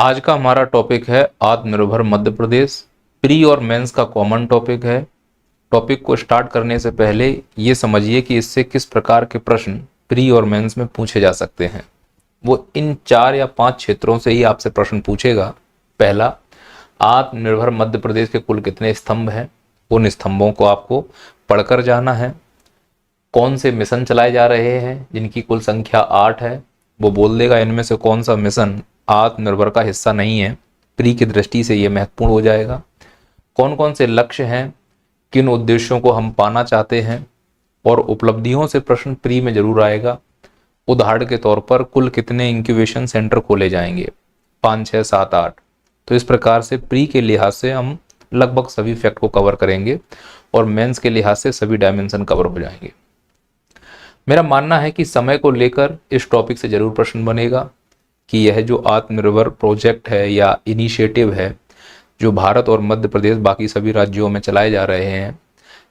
आज का हमारा टॉपिक है आत्मनिर्भर मध्य प्रदेश। प्री और मेंस का कॉमन टॉपिक है। टॉपिक को स्टार्ट करने से पहले ये समझिए कि इससे किस प्रकार के प्रश्न प्री और मेंस में पूछे जा सकते हैं। वो इन 4 या 5 क्षेत्रों से ही आपसे प्रश्न पूछेगा। पहला, आत्मनिर्भर मध्य प्रदेश के कुल कितने स्तंभ हैं, उन स्तंभों को आपको पढ़कर जाना है। कौन से मिशन चलाए जा रहे हैं जिनकी कुल संख्या 8 है, वो बोल देगा इनमें से कौन सा मिशन आत्मनिर्भर का हिस्सा नहीं है। प्री की दृष्टि से ये महत्वपूर्ण हो जाएगा। कौन कौन से लक्ष्य हैं, किन उद्देश्यों को हम पाना चाहते हैं, और उपलब्धियों से प्रश्न प्री में जरूर आएगा। उदाहरण के तौर पर कुल कितने इंक्यूबेशन सेंटर खोले जाएंगे, 5, 6, 7, 8। तो इस प्रकार से प्री के लिहाज से हम लगभग सभी फैक्ट को कवर करेंगे और मेंस के लिहाज से सभी डायमेंशन कवर हो जाएंगे। मेरा मानना है कि समय को लेकर इस टॉपिक से जरूर प्रश्न बनेगा कि यह जो आत्मनिर्भर प्रोजेक्ट है या इनिशिएटिव है जो भारत और मध्य प्रदेश बाकी सभी राज्यों में चलाए जा रहे हैं,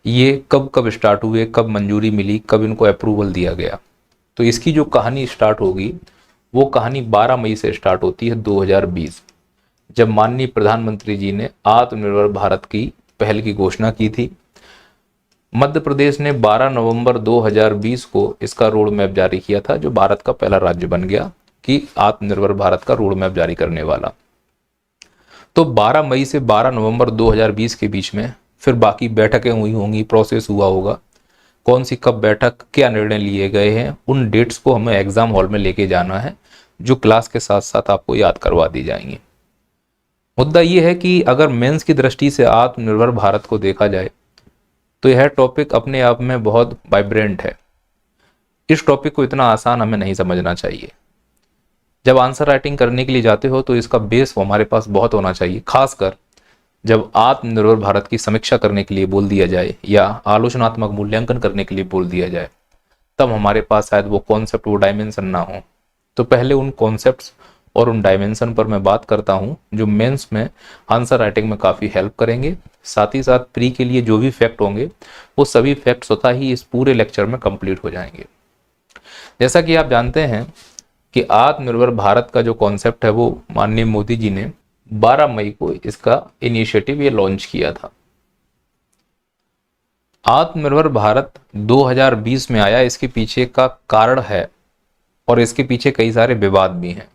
ये कब कब स्टार्ट हुए, कब मंजूरी मिली, कब इनको अप्रूवल दिया गया। तो इसकी जो कहानी स्टार्ट होगी वो कहानी 12 मई से स्टार्ट होती है 2020, जब माननीय प्रधानमंत्री जी ने आत्मनिर्भर भारत की पहल की घोषणा की थी। मध्य प्रदेश ने 12 नवंबर 2020 को इसका रोड मैप जारी किया था, जो भारत का पहला राज्य बन गया कि आत्मनिर्भर भारत का रोड मैप जारी करने वाला। तो 12 मई से 12 नवंबर 2020 के बीच में फिर बाकी बैठकें हुई होंगी, प्रोसेस हुआ होगा। कौन सी कब बैठक, क्या निर्णय लिए गए हैं, उन डेट्स को हमें एग्जाम हॉल में लेके जाना है, जो क्लास के साथ साथ आपको याद करवा दी जाएंगी। मुद्दा यह है कि अगर मेंस की दृष्टि से आत्मनिर्भर भारत को देखा जाए तो यह टॉपिक अपने आप में बहुत वाइब्रेंट है। इस टॉपिक को इतना आसान हमें नहीं समझना चाहिए। जब आंसर राइटिंग करने के लिए जाते हो तो इसका बेस हमारे पास बहुत होना चाहिए, खासकर जब आत्मनिर्भर भारत की समीक्षा करने के लिए बोल दिया जाए या आलोचनात्मक मूल्यांकन करने के लिए बोल दिया जाए, तब हमारे पास शायद वो कॉन्सेप्ट, वो डायमेंशन ना हो। तो पहले उन कॉन्सेप्ट्स और उन डायमेंशन पर मैं बात करता हूं जो मेंस में आंसर राइटिंग में काफ़ी हेल्प करेंगे। साथ ही साथ प्री के लिए जो भी फैक्ट होंगे वो सभी फैक्ट स्वतः ही इस पूरे लेक्चर में कंप्लीट हो जाएंगे। जैसा कि आप जानते हैं कि आत्मनिर्भर भारत का जो कॉन्सेप्ट है वो माननीय मोदी जी ने 12 मई को इसका इनिशिएटिव ये लॉन्च किया था। आत्मनिर्भर भारत 2020 में आया, इसके पीछे का कारण है और इसके पीछे कई सारे विवाद भी हैं।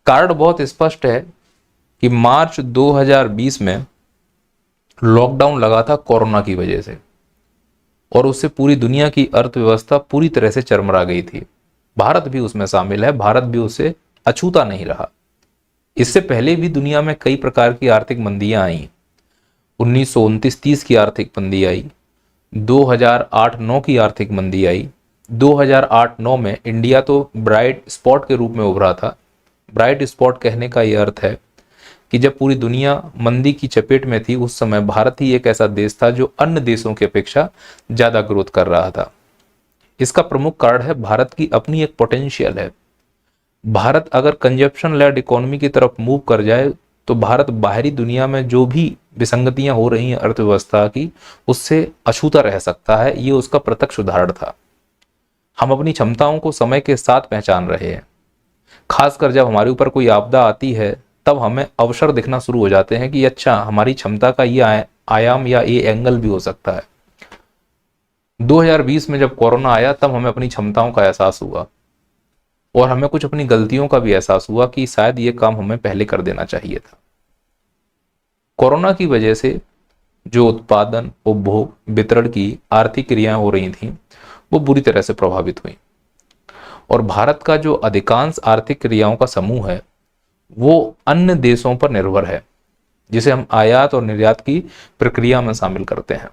कारण बहुत स्पष्ट है कि मार्च 2020 में लॉकडाउन लगा था कोरोना की वजह से, और उससे पूरी दुनिया की अर्थव्यवस्था पूरी तरह से चरमरा गई थी। भारत भी उसमें शामिल है, भारत भी उससे अछूता नहीं रहा। इससे पहले भी दुनिया में कई प्रकार की आर्थिक मंदियां आई। 1929-30 की आर्थिक मंदी आई, 2008-9 की आर्थिक मंदी आई। 2008-9 में इंडिया तो ब्राइट स्पॉट के रूप में उभरा था। ब्राइट स्पॉट कहने का यह अर्थ है कि जब पूरी दुनिया मंदी की चपेट में थी, उस समय भारत ही एक ऐसा देश था जो अन्य देशों की अपेक्षा ज्यादा ग्रोथ कर रहा था। इसका प्रमुख कारण है भारत की अपनी एक पोटेंशियल है। भारत अगर कंजप्शन लेड इकोनॉमी की तरफ मूव कर जाए तो भारत बाहरी दुनिया में जो भी विसंगतियां हो रही हैं अर्थव्यवस्था की, उससे अछूता रह सकता है। ये उसका प्रत्यक्ष उदाहरण था। हम अपनी क्षमताओं को समय के साथ पहचान रहे हैं। खासकर जब हमारे ऊपर कोई आपदा आती है तब हमें अवसर दिखना शुरू हो जाते हैं कि अच्छा, हमारी क्षमता का ये आयाम या ये एंगल भी हो सकता है। 2020 में जब कोरोना आया तब हमें अपनी क्षमताओं का एहसास हुआ और हमें कुछ अपनी गलतियों का भी एहसास हुआ कि शायद ये काम हमें पहले कर देना चाहिए था। कोरोना की वजह से जो उत्पादन, उपभोग, वितरण की आर्थिक क्रियाएं हो रही थी वो बुरी तरह से प्रभावित हुई, और भारत का जो अधिकांश आर्थिक क्रियाओं का समूह है वो अन्य देशों पर निर्भर है, जिसे हम आयात और निर्यात की प्रक्रिया में शामिल करते हैं।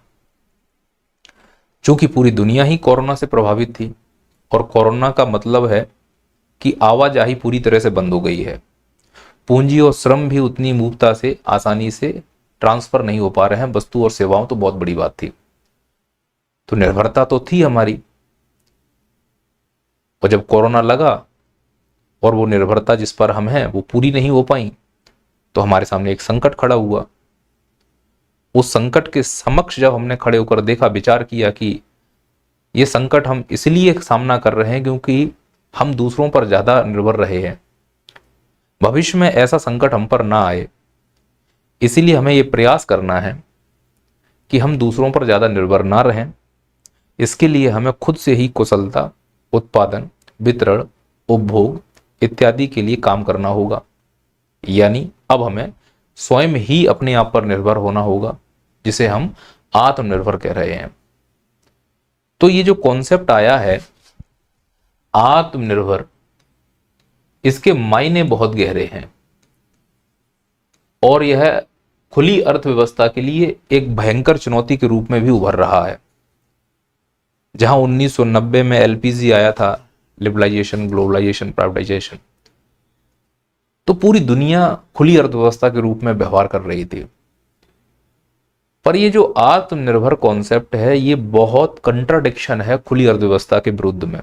चूंकि पूरी दुनिया ही कोरोना से प्रभावित थी और कोरोना का मतलब है कि आवाजाही पूरी तरह से बंद हो गई है, पूंजी और श्रम भी उतनी मुफ्तता से आसानी से ट्रांसफर नहीं हो पा रहे हैं, वस्तु और सेवाओं तो बहुत बड़ी बात थी। तो निर्भरता तो थी हमारी, और जब कोरोना लगा और वो निर्भरता जिस पर हम हैं वो पूरी नहीं हो पाई, तो हमारे सामने एक संकट खड़ा हुआ। उस संकट के समक्ष जब हमने खड़े होकर देखा, विचार किया कि ये संकट हम इसलिए सामना कर रहे हैं क्योंकि हम दूसरों पर ज्यादा निर्भर रहे हैं, भविष्य में ऐसा संकट हम पर ना आए, इसीलिए हमें ये प्रयास करना है कि हम दूसरों पर ज़्यादा निर्भर ना रहें। इसके लिए हमें खुद से ही कुशलता, उत्पादन, वितरण, उपभोग इत्यादि के लिए काम करना होगा। यानी अब हमें स्वयं ही अपने आप पर निर्भर होना होगा, जिसे हम आत्मनिर्भर कह रहे हैं। तो ये जो कॉन्सेप्ट आया है आत्मनिर्भर, इसके मायने बहुत गहरे हैं और यह खुली अर्थव्यवस्था के लिए एक भयंकर चुनौती के रूप में भी उभर रहा है। जहां 1990 में एलपीजी आया था, लिबरलाइजेशन, ग्लोबलाइजेशन, प्राइवेटाइजेशन, तो पूरी दुनिया खुली अर्थव्यवस्था के रूप में व्यवहार कर रही थी। पर ये जो आत्मनिर्भर कॉन्सेप्ट है, ये बहुत कंट्राडिक्शन है खुली अर्थव्यवस्था के विरुद्ध में।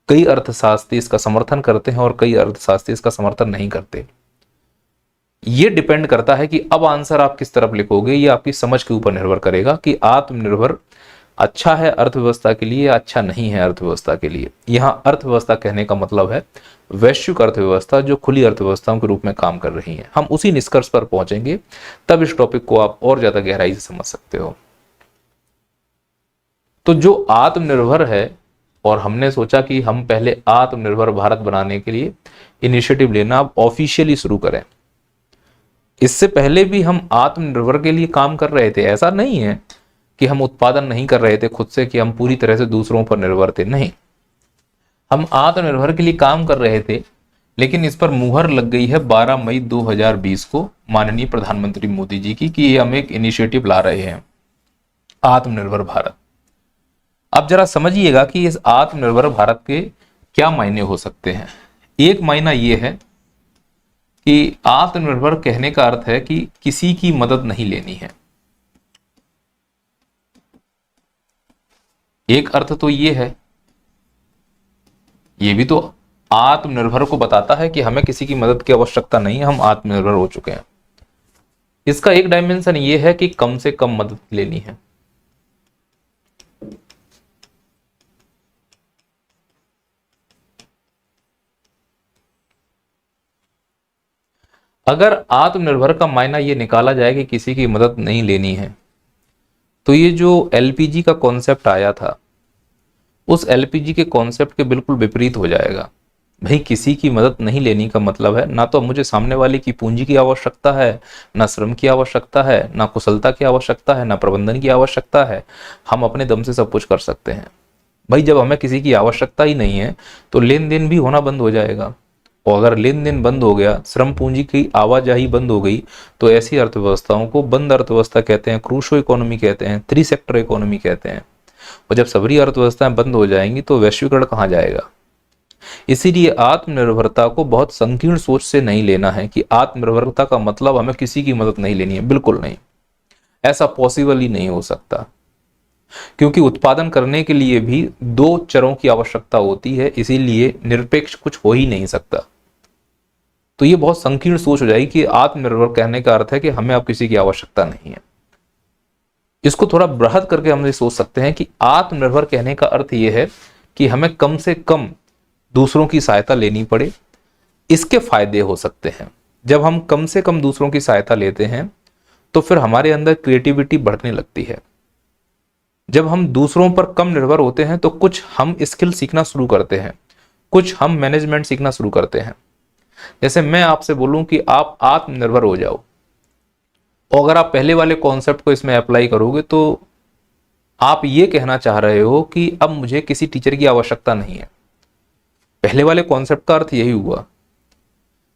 कई अर्थशास्त्री इसका समर्थन करते हैं और कई अर्थशास्त्री इसका समर्थन नहीं करते। ये डिपेंड करता है कि अब आंसर आप किस तरफ लिखोगे, ये आपकी समझ के ऊपर निर्भर करेगा कि आत्मनिर्भर अच्छा है अर्थव्यवस्था के लिए या अच्छा नहीं है अर्थव्यवस्था के लिए। यहां अर्थव्यवस्था कहने का मतलब है वैश्विक अर्थव्यवस्था जो खुली अर्थव्यवस्थाओं के रूप में काम कर रही है। हम उसी निष्कर्ष पर पहुंचेंगे, तब इस टॉपिक को आप और ज्यादा गहराई से समझ सकते हो। तो जो आत्मनिर्भर है, और हमने सोचा कि हम पहले आत्मनिर्भर भारत बनाने के लिए इनिशिएटिव लेना अब ऑफिशियली शुरू करें। इससे पहले भी हम आत्मनिर्भर के लिए काम कर रहे थे। ऐसा नहीं है कि हम उत्पादन नहीं कर रहे थे खुद से, कि हम पूरी तरह से दूसरों पर निर्भर थे, नहीं। हम आत्मनिर्भर के लिए काम कर रहे थे, लेकिन इस पर मुहर लग गई है 12 मई 2020 को माननीय प्रधानमंत्री मोदी जी की, कि हम एक इनिशिएटिव ला रहे हैं आत्मनिर्भर भारत। अब जरा समझिएगा कि इस आत्मनिर्भर भारत के क्या मायने हो सकते हैं। एक मायना यह है कि आत्मनिर्भर कहने का अर्थ है कि किसी की मदद नहीं लेनी है। एक अर्थ तो ये है, ये भी तो आत्मनिर्भर को बताता है कि हमें किसी की मदद की आवश्यकता नहीं है, हम आत्मनिर्भर हो चुके हैं। इसका एक डायमेंशन ये है कि कम से कम मदद लेनी है। अगर आत्मनिर्भर का मायना ये निकाला जाए कि किसी की मदद नहीं लेनी है, तो ये जो एलपीजी का कॉन्सेप्ट आया था, उस एलपीजी के कॉन्सेप्ट के बिल्कुल विपरीत हो जाएगा। भाई किसी की मदद नहीं लेनी का मतलब है ना तो मुझे सामने वाले की पूंजी की आवश्यकता है, ना श्रम की आवश्यकता है, ना कुशलता की आवश्यकता है, ना प्रबंधन की आवश्यकता है। हम अपने दम से सब कुछ कर सकते हैं। भाई जब हमें किसी की आवश्यकता ही नहीं है तो लेन देन भी होना बंद हो जाएगा, और अगर लेन देन बंद हो गया, श्रम पूंजी की आवाजाही बंद हो गई, तो ऐसी अर्थव्यवस्थाओं को बंद अर्थव्यवस्था कहते हैं, क्रूशो इकोनॉमी कहते हैं, 3 सेक्टर इकोनॉमी कहते हैं। और जब सभी अर्थव्यवस्थाएं बंद हो जाएंगी तो वैश्वीकरण कहां जाएगा। इसीलिए आत्मनिर्भरता को बहुत संकीर्ण सोच से नहीं लेना है कि आत्मनिर्भरता का मतलब हमें किसी की मदद नहीं लेनी है। बिल्कुल नहीं, ऐसा पॉसिबल ही नहीं हो सकता, क्योंकि उत्पादन करने के लिए भी 2 चरों की आवश्यकता होती है, इसीलिए निरपेक्ष कुछ हो ही नहीं सकता। तो ये बहुत संकीर्ण सोच हो जाएगी कि आत्मनिर्भर कहने का अर्थ है कि हमें अब किसी की आवश्यकता नहीं है। इसको थोड़ा बृहद करके हम ये सोच सकते हैं कि आत्मनिर्भर कहने का अर्थ ये है कि हमें कम से कम दूसरों की सहायता लेनी पड़े। इसके फायदे हो सकते हैं, जब हम कम से कम दूसरों की सहायता लेते हैं तो फिर हमारे अंदर क्रिएटिविटी बढ़ने लगती है। जब हम दूसरों पर कम निर्भर होते हैं तो कुछ हम स्किल सीखना शुरू करते हैं, कुछ हम मैनेजमेंट सीखना शुरू करते हैं। जैसे मैं आपसे बोलूं कि आप आत्मनिर्भर हो जाओ, और अगर आप पहले वाले कॉन्सेप्ट को इसमें अप्लाई करोगे तो आप ये कहना चाह रहे हो कि अब मुझे किसी टीचर की आवश्यकता नहीं है। पहले वाले कॉन्सेप्ट का अर्थ यही हुआ।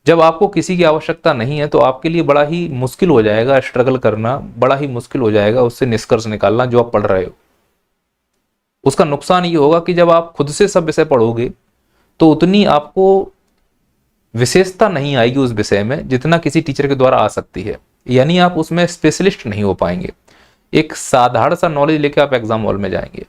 जब आपको किसी की आवश्यकता नहीं है तो आपके लिए बड़ा ही मुश्किल हो जाएगा स्ट्रगल करना, बड़ा ही मुश्किल हो जाएगा उससे निष्कर्ष निकालना जो आप पढ़ रहे हो। उसका नुकसान ये होगा कि जब आप खुद से सब विषय पढ़ोगे तो उतनी आपको विशेषता नहीं आएगी उस विषय में जितना किसी टीचर के द्वारा आ सकती है। यानी आप उसमें स्पेशलिस्ट नहीं हो पाएंगे। एक साधारण सा नॉलेज लेके आप एग्जाम हॉल में जाएंगे।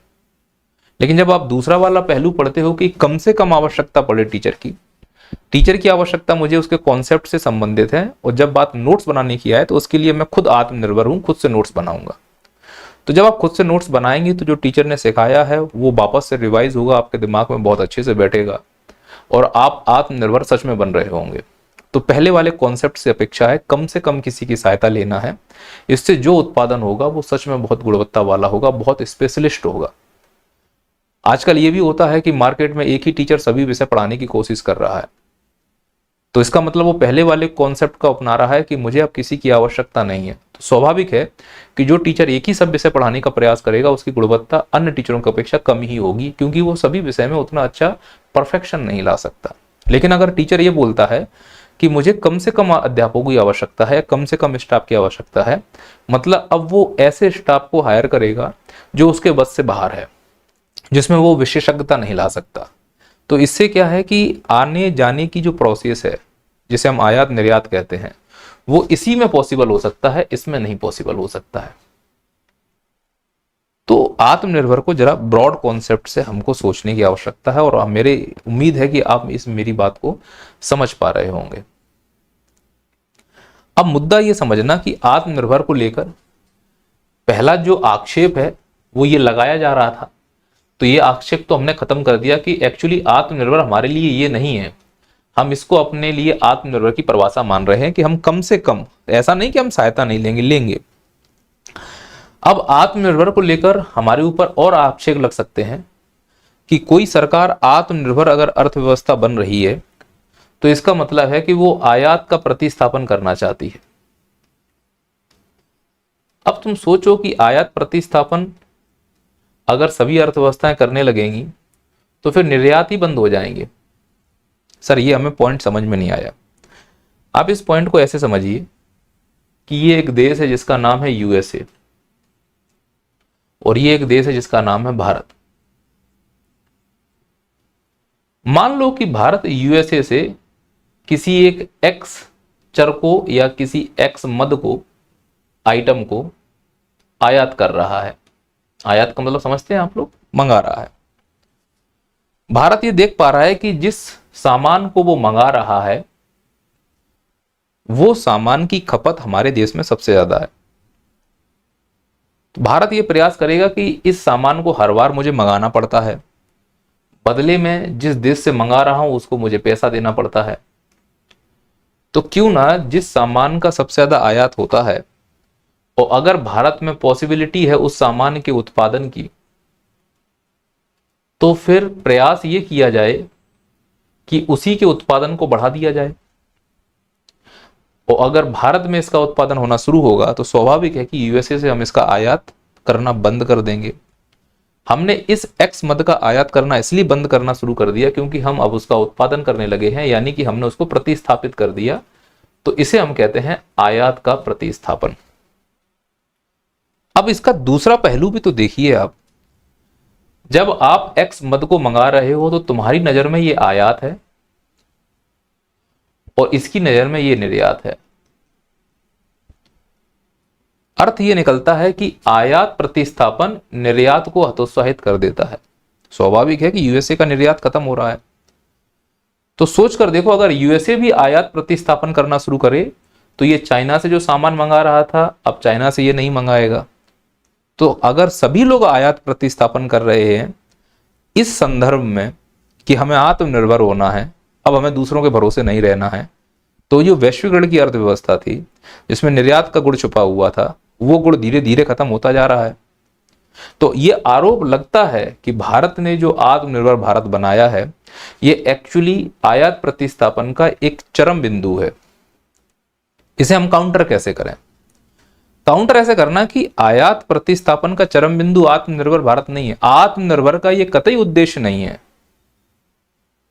लेकिन जब आप दूसरा वाला पहलू पढ़ते हो कि कम से कम आवश्यकता पड़े टीचर की आवश्यकता मुझे उसके कॉन्सेप्ट से संबंधित है, और जब बात नोट्स बनाने की आए तो उसके लिए मैं खुद आत्मनिर्भर हूं, खुद से नोट्स बनाऊंगा। तो जब आप खुद से नोट्स बनाएंगे तो जो टीचर ने सिखाया है वो वापस से रिवाइज होगा, आपके दिमाग में बहुत अच्छे से बैठेगा और आप आत्मनिर्भर सच में बन रहे होंगे। तो पहले वाले कॉन्सेप्ट से अपेक्षा है कम से कम किसी की सहायता लेना है। इससे जो उत्पादन होगा वो सच में बहुत गुणवत्ता वाला होगा, बहुत स्पेशलिस्ट होगा। आजकल ये भी होता है कि मार्केट में एक ही टीचर सभी विषय पढ़ाने की कोशिश कर रहा है, तो इसका मतलब वो पहले वाले कॉन्सेप्ट का अपना रहा है कि मुझे अब किसी की आवश्यकता नहीं है। तो स्वाभाविक है कि जो टीचर एक ही सब विषय पढ़ाने का प्रयास करेगा उसकी गुणवत्ता अन्य टीचरों की अपेक्षा कम ही होगी, क्योंकि वो सभी विषय में उतना अच्छा परफेक्शन नहीं ला सकता। लेकिन अगर टीचर ये बोलता है कि मुझे कम से कम अध्यापकों की आवश्यकता है, कम से कम स्टाफ की आवश्यकता है, मतलब अब वो ऐसे स्टाफ को हायर करेगा जो उसके बस से बाहर है, जिसमें वो विशेषज्ञता नहीं ला सकता। तो इससे क्या है कि आने जाने की जो प्रोसेस है, जिसे हम आयात निर्यात कहते हैं, वो इसी में पॉसिबल हो सकता है, इसमें नहीं पॉसिबल हो सकता है। तो आत्मनिर्भर को जरा ब्रॉड कॉन्सेप्ट से हमको सोचने की आवश्यकता है, और मेरे उम्मीद है कि आप इस मेरी बात को समझ पा रहे होंगे। अब मुद्दा ये समझना कि आत्मनिर्भर को लेकर पहला जो आक्षेप है वो ये लगाया जा रहा था, तो ये आक्षेप तो हमने खत्म कर दिया कि एक्चुअली आत्मनिर्भर हमारे लिए ये नहीं है। हम इसको अपने लिए आत्मनिर्भर की परिभाषा मान रहे हैं कि हम कम से कम, ऐसा नहीं कि हम सहायता नहीं लेंगे। अब आत्मनिर्भर को लेकर हमारे ऊपर और आक्षेप लग सकते हैं कि कोई सरकार आत्मनिर्भर अगर अर्थव्यवस्था बन रही है तो इसका मतलब है कि वो आयात का प्रतिस्थापन करना चाहती है। अब तुम सोचो कि आयात प्रतिस्थापन अगर सभी अर्थव्यवस्थाएं करने लगेंगी तो फिर निर्यात ही बंद हो जाएंगे। सर ये हमें पॉइंट समझ में नहीं आया। आप इस पॉइंट को ऐसे समझिए कि ये एक देश है जिसका नाम है यूएसए, और ये एक देश है जिसका नाम है भारत। मान लो कि भारत यूएसए से किसी एक एक्स चर को या किसी एक्स मद को, आइटम को आयात कर रहा है। आयात का मतलब समझते हैं आप लोग, मंगा रहा है। भारत ये देख पा रहा है कि जिस सामान को वो मंगा रहा है वो सामान की खपत हमारे देश में सबसे ज्यादा है। तो भारत ये प्रयास करेगा कि इस सामान को हर बार मुझे मंगाना पड़ता है, बदले में जिस देश से मंगा रहा हूं उसको मुझे पैसा देना पड़ता है। तो क्यों ना जिस सामान का सबसे ज्यादा आयात होता है, और अगर भारत में पॉसिबिलिटी है उस सामान के उत्पादन की, तो फिर प्रयास ये किया जाए कि उसी के उत्पादन को बढ़ा दिया जाए। और अगर भारत में इसका उत्पादन होना शुरू होगा तो स्वाभाविक है कि यूएसए से हम इसका आयात करना बंद कर देंगे। हमने इस एक्स मद का आयात करना इसलिए बंद करना शुरू कर दिया क्योंकि हम अब उसका उत्पादन करने लगे हैं, यानी कि हमने उसको प्रतिस्थापित कर दिया। तो इसे हम कहते हैं आयात का प्रतिस्थापन। अब इसका दूसरा पहलू भी तो देखिए आप, जब आप एक्स मद को मंगा रहे हो तो तुम्हारी नजर में ये आयात है और इसकी नजर में ये निर्यात है। अर्थ ये निकलता है कि आयात प्रतिस्थापन निर्यात को हतोत्साहित कर देता है। स्वाभाविक है कि यूएसए का निर्यात खत्म हो रहा है, तो सोच कर देखो अगर यूएसए भी आयात प्रतिस्थापन करना शुरू करे तो ये चाइना से जो सामान मंगा रहा था अब चाइना से ये नहीं मंगाएगा। तो अगर सभी लोग आयात प्रतिस्थापन कर रहे हैं इस संदर्भ में कि हमें आत्मनिर्भर होना है, अब हमें दूसरों के भरोसे नहीं रहना है, तो जो वैश्वीकरण की अर्थव्यवस्था थी जिसमें निर्यात का गुण छुपा हुआ था वो गुण धीरे धीरे खत्म होता जा रहा है। तो ये आरोप लगता है कि भारत ने जो आत्मनिर्भर भारत बनाया है ये एक्चुअली आयात प्रतिस्थापन का एक चरम बिंदु है। इसे हम काउंटर कैसे करें? काउंटर ऐसे करना कि आयात प्रतिस्थापन का चरम बिंदु आत्मनिर्भर भारत नहीं है। आत्मनिर्भर का यह कतई उद्देश्य नहीं है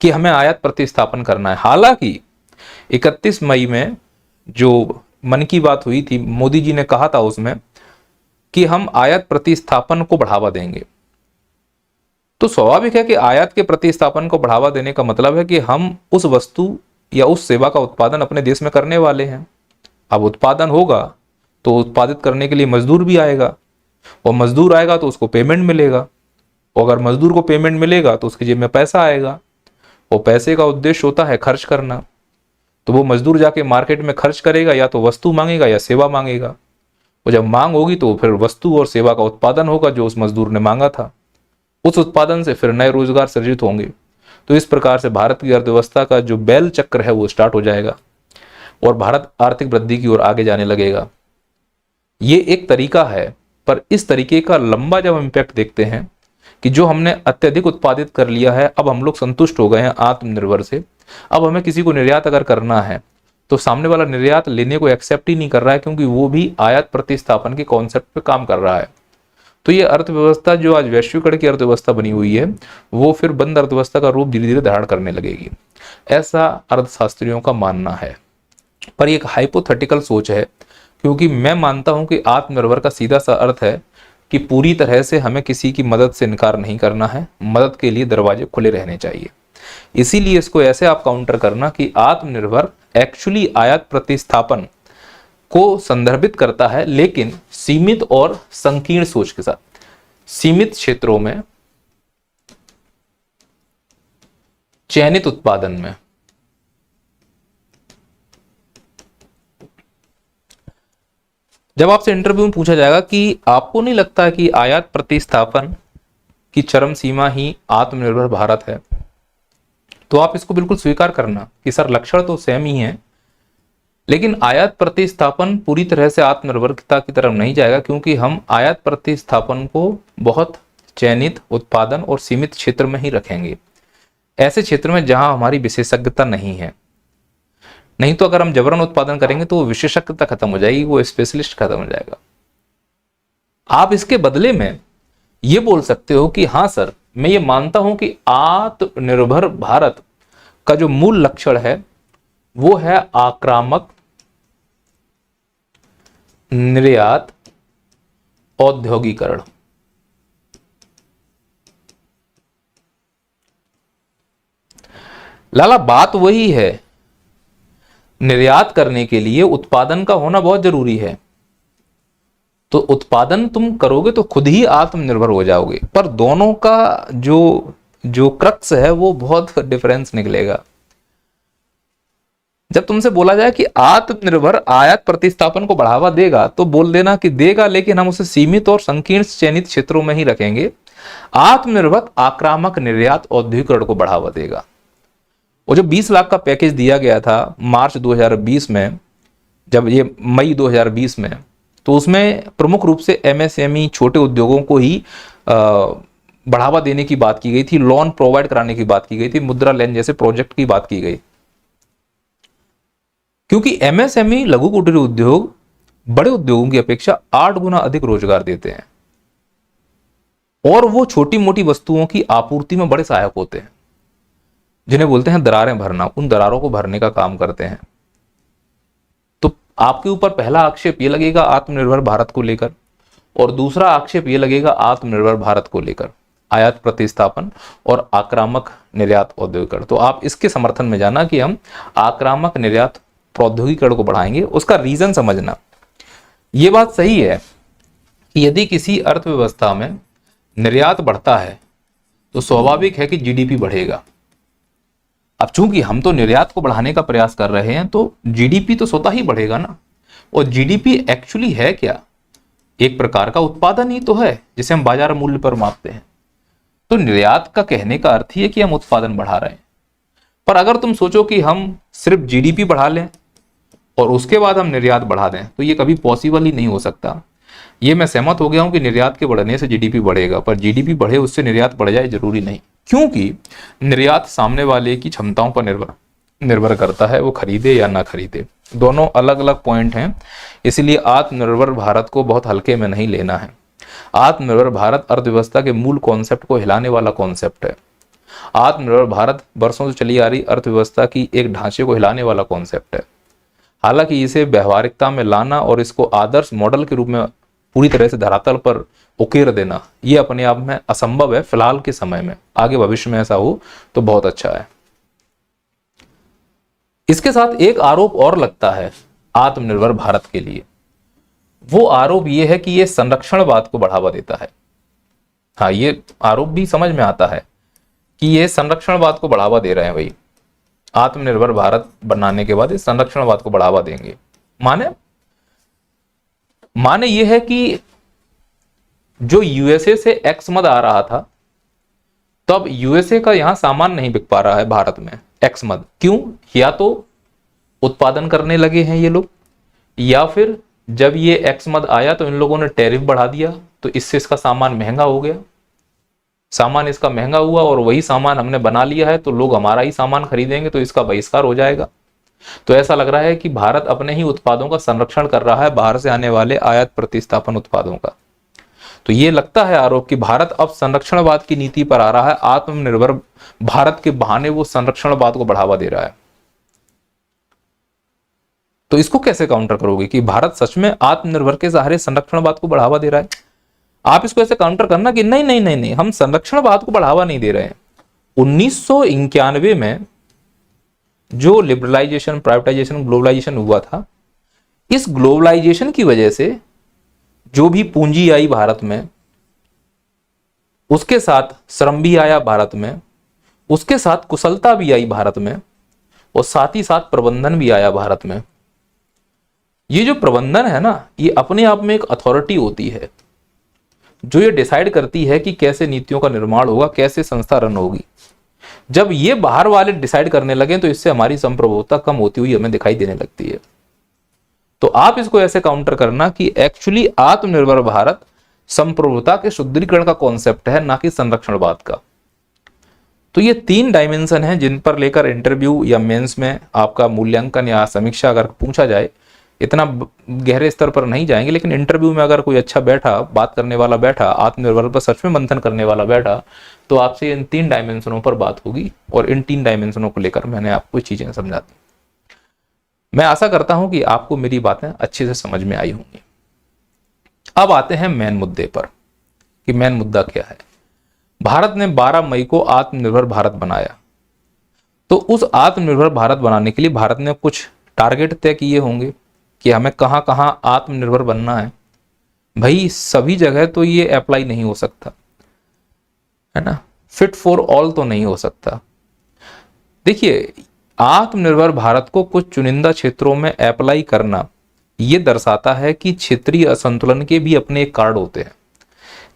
कि हमें आयात प्रतिस्थापन करना है। हालांकि 31 मई में जो मन की बात हुई थी, मोदी जी ने कहा था उसमें कि हम आयात प्रतिस्थापन को बढ़ावा देंगे। तो स्वाभाविक है कि आयात के प्रतिस्थापन को बढ़ावा देने का मतलब है कि हम उस वस्तु या उस सेवा का उत्पादन अपने देश में करने वाले हैं। अब उत्पादन होगा तो उत्पादित करने के लिए मजदूर भी आएगा, और मजदूर आएगा तो उसको पेमेंट मिलेगा, और अगर मजदूर को पेमेंट मिलेगा तो उसकी जेब में पैसा आएगा, और पैसे का उद्देश्य होता है खर्च करना। तो वो मजदूर जाके मार्केट में खर्च करेगा, या तो वस्तु मांगेगा या सेवा मांगेगा, और जब मांग होगी तो फिर वस्तु और सेवा का उत्पादन होगा जो उस मजदूर ने मांगा था। उस उत्पादन से फिर नए रोजगार सृजित होंगे। तो इस प्रकार से भारत की अर्थव्यवस्था का जो बैल चक्र है वो स्टार्ट हो जाएगा। और भारत आर्थिक वृद्धि की ओर आगे जाने लगेगा। ये एक तरीका है, पर इस तरीके का लंबा जब इम्पैक्ट देखते हैं कि जो हमने अत्यधिक उत्पादित कर लिया है, अब हम लोग संतुष्ट हो गए हैं आत्मनिर्भर से, अब हमें किसी को निर्यात अगर करना है तो सामने वाला निर्यात लेने को एक्सेप्ट ही नहीं कर रहा है, क्योंकि वो भी आयात प्रतिस्थापन के कॉन्सेप्ट पे काम कर रहा है। तो ये अर्थव्यवस्था जो आज वैश्वीकरण की अर्थव्यवस्था बनी हुई है, वो फिर बंद अर्थव्यवस्था का रूप धीरे धीरे धारण करने लगेगी, ऐसा अर्थशास्त्रियों का मानना है। पर एक हाइपोथेटिकल सोच है, क्योंकि मैं मानता हूं कि आत्मनिर्भर का सीधा सा अर्थ है कि पूरी तरह से हमें किसी की मदद से इनकार नहीं करना है, मदद के लिए दरवाजे खुले रहने चाहिए। इसीलिए इसको ऐसे आप काउंटर करना कि आत्मनिर्भर एक्चुअली आयात प्रतिस्थापन को संदर्भित करता है, लेकिन सीमित और संकीर्ण सोच के साथ, सीमित क्षेत्रों में, चयनित उत्पादन में। जब आपसे इंटरव्यू में पूछा जाएगा कि आपको नहीं लगता कि आयात प्रतिस्थापन की चरम सीमा ही आत्मनिर्भर भारत है, तो आप इसको बिल्कुल स्वीकार करना कि सर लक्षण तो सेम ही है, लेकिन आयात प्रतिस्थापन पूरी तरह से आत्मनिर्भरता की तरफ नहीं जाएगा, क्योंकि हम आयात प्रतिस्थापन को बहुत चयनित उत्पादन और सीमित क्षेत्र में ही रखेंगे, ऐसे क्षेत्र में जहां हमारी विशेषज्ञता नहीं है। नहीं तो अगर हम जबरन उत्पादन करेंगे तो वो विशेषज्ञता खत्म हो जाएगी, वो स्पेशलिस्ट खत्म हो जाएगा। आप इसके बदले में ये बोल सकते हो कि हाँ सर, मैं ये मानता हूं कि आत्मनिर्भर भारत का जो मूल लक्षण है वो है आक्रामक निर्यात औद्योगिकरण। लाला बात वही है, निर्यात करने के लिए उत्पादन का होना बहुत जरूरी है, तो उत्पादन तुम करोगे तो खुद ही आत्मनिर्भर हो जाओगे, पर दोनों का जो जो क्रक्स है वो बहुत डिफरेंस निकलेगा। जब तुमसे बोला जाए कि आत्मनिर्भर आयात प्रतिस्थापन को बढ़ावा देगा, तो बोल देना कि देगा, लेकिन हम उसे सीमित और संकीर्ण चयनित क्षेत्रों में ही रखेंगे। आत्मनिर्भर आक्रामक निर्यात औद्योगिकरण को बढ़ावा देगा। और जो 20 लाख का पैकेज दिया गया था मार्च 2020 में, जब ये मई 2020 में, तो उसमें प्रमुख रूप से एमएसएमई छोटे उद्योगों को ही बढ़ावा देने की बात की गई थी, लोन प्रोवाइड कराने की बात की गई थी, मुद्रा लेन जैसे प्रोजेक्ट की बात की गई। क्योंकि एमएसएमई लघु कुटीर उद्योग बड़े उद्योगों की अपेक्षा 8 गुना अधिक रोजगार देते हैं, और वो छोटी मोटी वस्तुओं की आपूर्ति में बड़े सहायक होते हैं, जिन्हें बोलते हैं दरारें भरना, उन दरारों को भरने का काम करते हैं। तो आपके ऊपर पहला आक्षेप ये लगेगा आत्मनिर्भर भारत को लेकर, और दूसरा आक्षेप ये लगेगा आत्मनिर्भर भारत को लेकर आयात प्रतिस्थापन और आक्रामक निर्यात औद्योगिकरण। तो आप इसके समर्थन में जाना कि हम आक्रामक निर्यात प्रौद्योगिकरण को बढ़ाएंगे। उसका रीजन समझना, यह बात सही है कि यदि किसी अर्थव्यवस्था में निर्यात बढ़ता है तो स्वाभाविक है कि जीडीपी बढ़ेगा। अब चूंकि हम तो निर्यात को बढ़ाने का प्रयास कर रहे हैं, तो जीडीपी तो स्वतः ही बढ़ेगा ना। और जीडीपी एक्चुअली है क्या? एक प्रकार का उत्पादन ही तो है, जिसे हम बाजार मूल्य पर मापते हैं। तो निर्यात का कहने का अर्थ ही है कि हम उत्पादन बढ़ा रहे हैं। पर अगर तुम सोचो कि हम सिर्फ जीडीपी बढ़ा लें और उसके बाद हम निर्यात बढ़ा दें, तो ये कभी पॉसिबल ही नहीं हो सकता। ये मैं सहमत हो गया हूं कि निर्यात के बढ़ने से जीडीपी बढ़ेगा, पर जीडीपी बढ़े उससे निर्यात बढ़ जाए जरूरी नहीं, क्योंकि निर्यात सामने वाले की क्षमताओं पर निर्भर करता है, वो खरीदे या ना खरीदे। दोनों अलग अलग पॉइंट हैं, इसलिए आत्मनिर्भर भारत को बहुत हल्के में नहीं लेना है। आत्मनिर्भर भारत अर्थव्यवस्था के मूल कॉन्सेप्ट को हिलाने वाला कॉन्सेप्ट है। आत्मनिर्भर भारत वर्षों से चली आ रही अर्थव्यवस्था की एक ढांचे को हिलाने वाला कॉन्सेप्ट है। हालांकि इसे व्यवहारिकता में लाना और इसको आदर्श मॉडल के रूप में पूरी तरह से धरातल पर उकेर देना, यह अपने आप में असंभव है फिलहाल के समय में। आगे भविष्य में ऐसा हो तो बहुत अच्छा है। इसके साथ एक आरोप और लगता है आत्मनिर्भर भारत के लिए। वो आरोप यह है कि यह संरक्षणवाद को बढ़ावा देता है। हाँ, ये आरोप भी समझ में आता है कि यह संरक्षणवाद को बढ़ावा दे रहे हैं। भाई, आत्मनिर्भर भारत बनाने के बाद इस संरक्षणवाद को बढ़ावा देंगे। माने यह है कि जो यूएसए से एक्स मद आ रहा था, तो अब यूएसए का यहां सामान नहीं बिक पा रहा है भारत में एक्स मद। क्यों? या तो उत्पादन करने लगे हैं ये लोग, या फिर जब ये एक्स मद आया तो इन लोगों ने टैरिफ बढ़ा दिया, तो इससे इसका सामान महंगा हो गया, सामान इसका महंगा हुआ और वही सामान हमने बना लिया है तो लोग हमारा ही सामान खरीदेंगे तो इसका बहिष्कार हो जाएगा। तो ऐसा लग रहा है कि भारत अपने ही उत्पादों का संरक्षण कर रहा है बाहर से आने वाले आयात प्रतिस्थापन उत्पादों का। तो ये लगता है आरोप कि भारत अब संरक्षणवाद की नीति पर आ रहा है, आत्मनिर्भर भारत के बहाने वो संरक्षणवाद को बढ़ावा दे रहा है। तो इसको कैसे काउंटर करोगे कि भारत सच में आत्मनिर्भर के सहारे संरक्षणवाद को बढ़ावा दे रहा है? आप इसको ऐसे काउंटर करना कि नहीं नहीं नहीं नहीं, हम संरक्षणवाद को बढ़ावा नहीं दे रहे हैं। 1991 में जो लिबरलाइजेशन, प्राइवेटाइजेशन, ग्लोबलाइजेशन हुआ था, इस ग्लोबलाइजेशन की वजह से जो भी पूंजी आई भारत में, उसके साथ श्रम भी आया भारत में, उसके साथ कुशलता भी आई भारत में, और साथ ही साथ प्रबंधन भी आया भारत में। ये जो प्रबंधन है ना, ये अपने आप में एक अथॉरिटी होती है जो ये डिसाइड करती है कि कैसे नीतियों का निर्माण होगा, कैसे संस्था रन होगी। जब ये बाहर वाले डिसाइड करने लगे तो इससे हमारी संप्रभुता कम होती हुई हमें दिखाई देने लगती है। तो आप इसको ऐसे काउंटर करना कि एक्चुअली आत्मनिर्भर भारत संप्रभुता के सुदृढ़ीकरण का कॉन्सेप्ट है, ना कि संरक्षणवाद का। तो ये 3 डायमेंशन हैं जिन पर लेकर इंटरव्यू या मेंस में आपका मूल्यांकन या समीक्षा अगर पूछा जाए, इतना गहरे स्तर पर नहीं जाएंगे, लेकिन इंटरव्यू में अगर कोई अच्छा बैठा, बात करने वाला बैठा, आत्मनिर्भर पर सच में मंथन करने वाला बैठा, तो आपसे इन 3 डायमेंशनों पर बात होगी और इन 3 डायमेंशनों को लेकर मैंने आपको चीजें समझा दी। मैं आशा करता हूं कि आपको मेरी बातें अच्छे से समझ में आई होंगी। अब आते हैं मेन मुद्दे पर कि मेन मुद्दा क्या है। भारत ने 12 मई को आत्मनिर्भर भारत बनाया, तो उस आत्मनिर्भर भारत बनाने के लिए भारत ने कुछ टारगेट तय किए होंगे कि हमें कहां कहां आत्मनिर्भर बनना है। भाई सभी जगह तो ये अप्लाई नहीं हो सकता है ना, फिट फॉर ऑल तो नहीं हो सकता। देखिए, आत्मनिर्भर भारत को कुछ चुनिंदा क्षेत्रों में अप्लाई करना ये दर्शाता है कि क्षेत्रीय असंतुलन के भी अपने एक कार्ड होते हैं।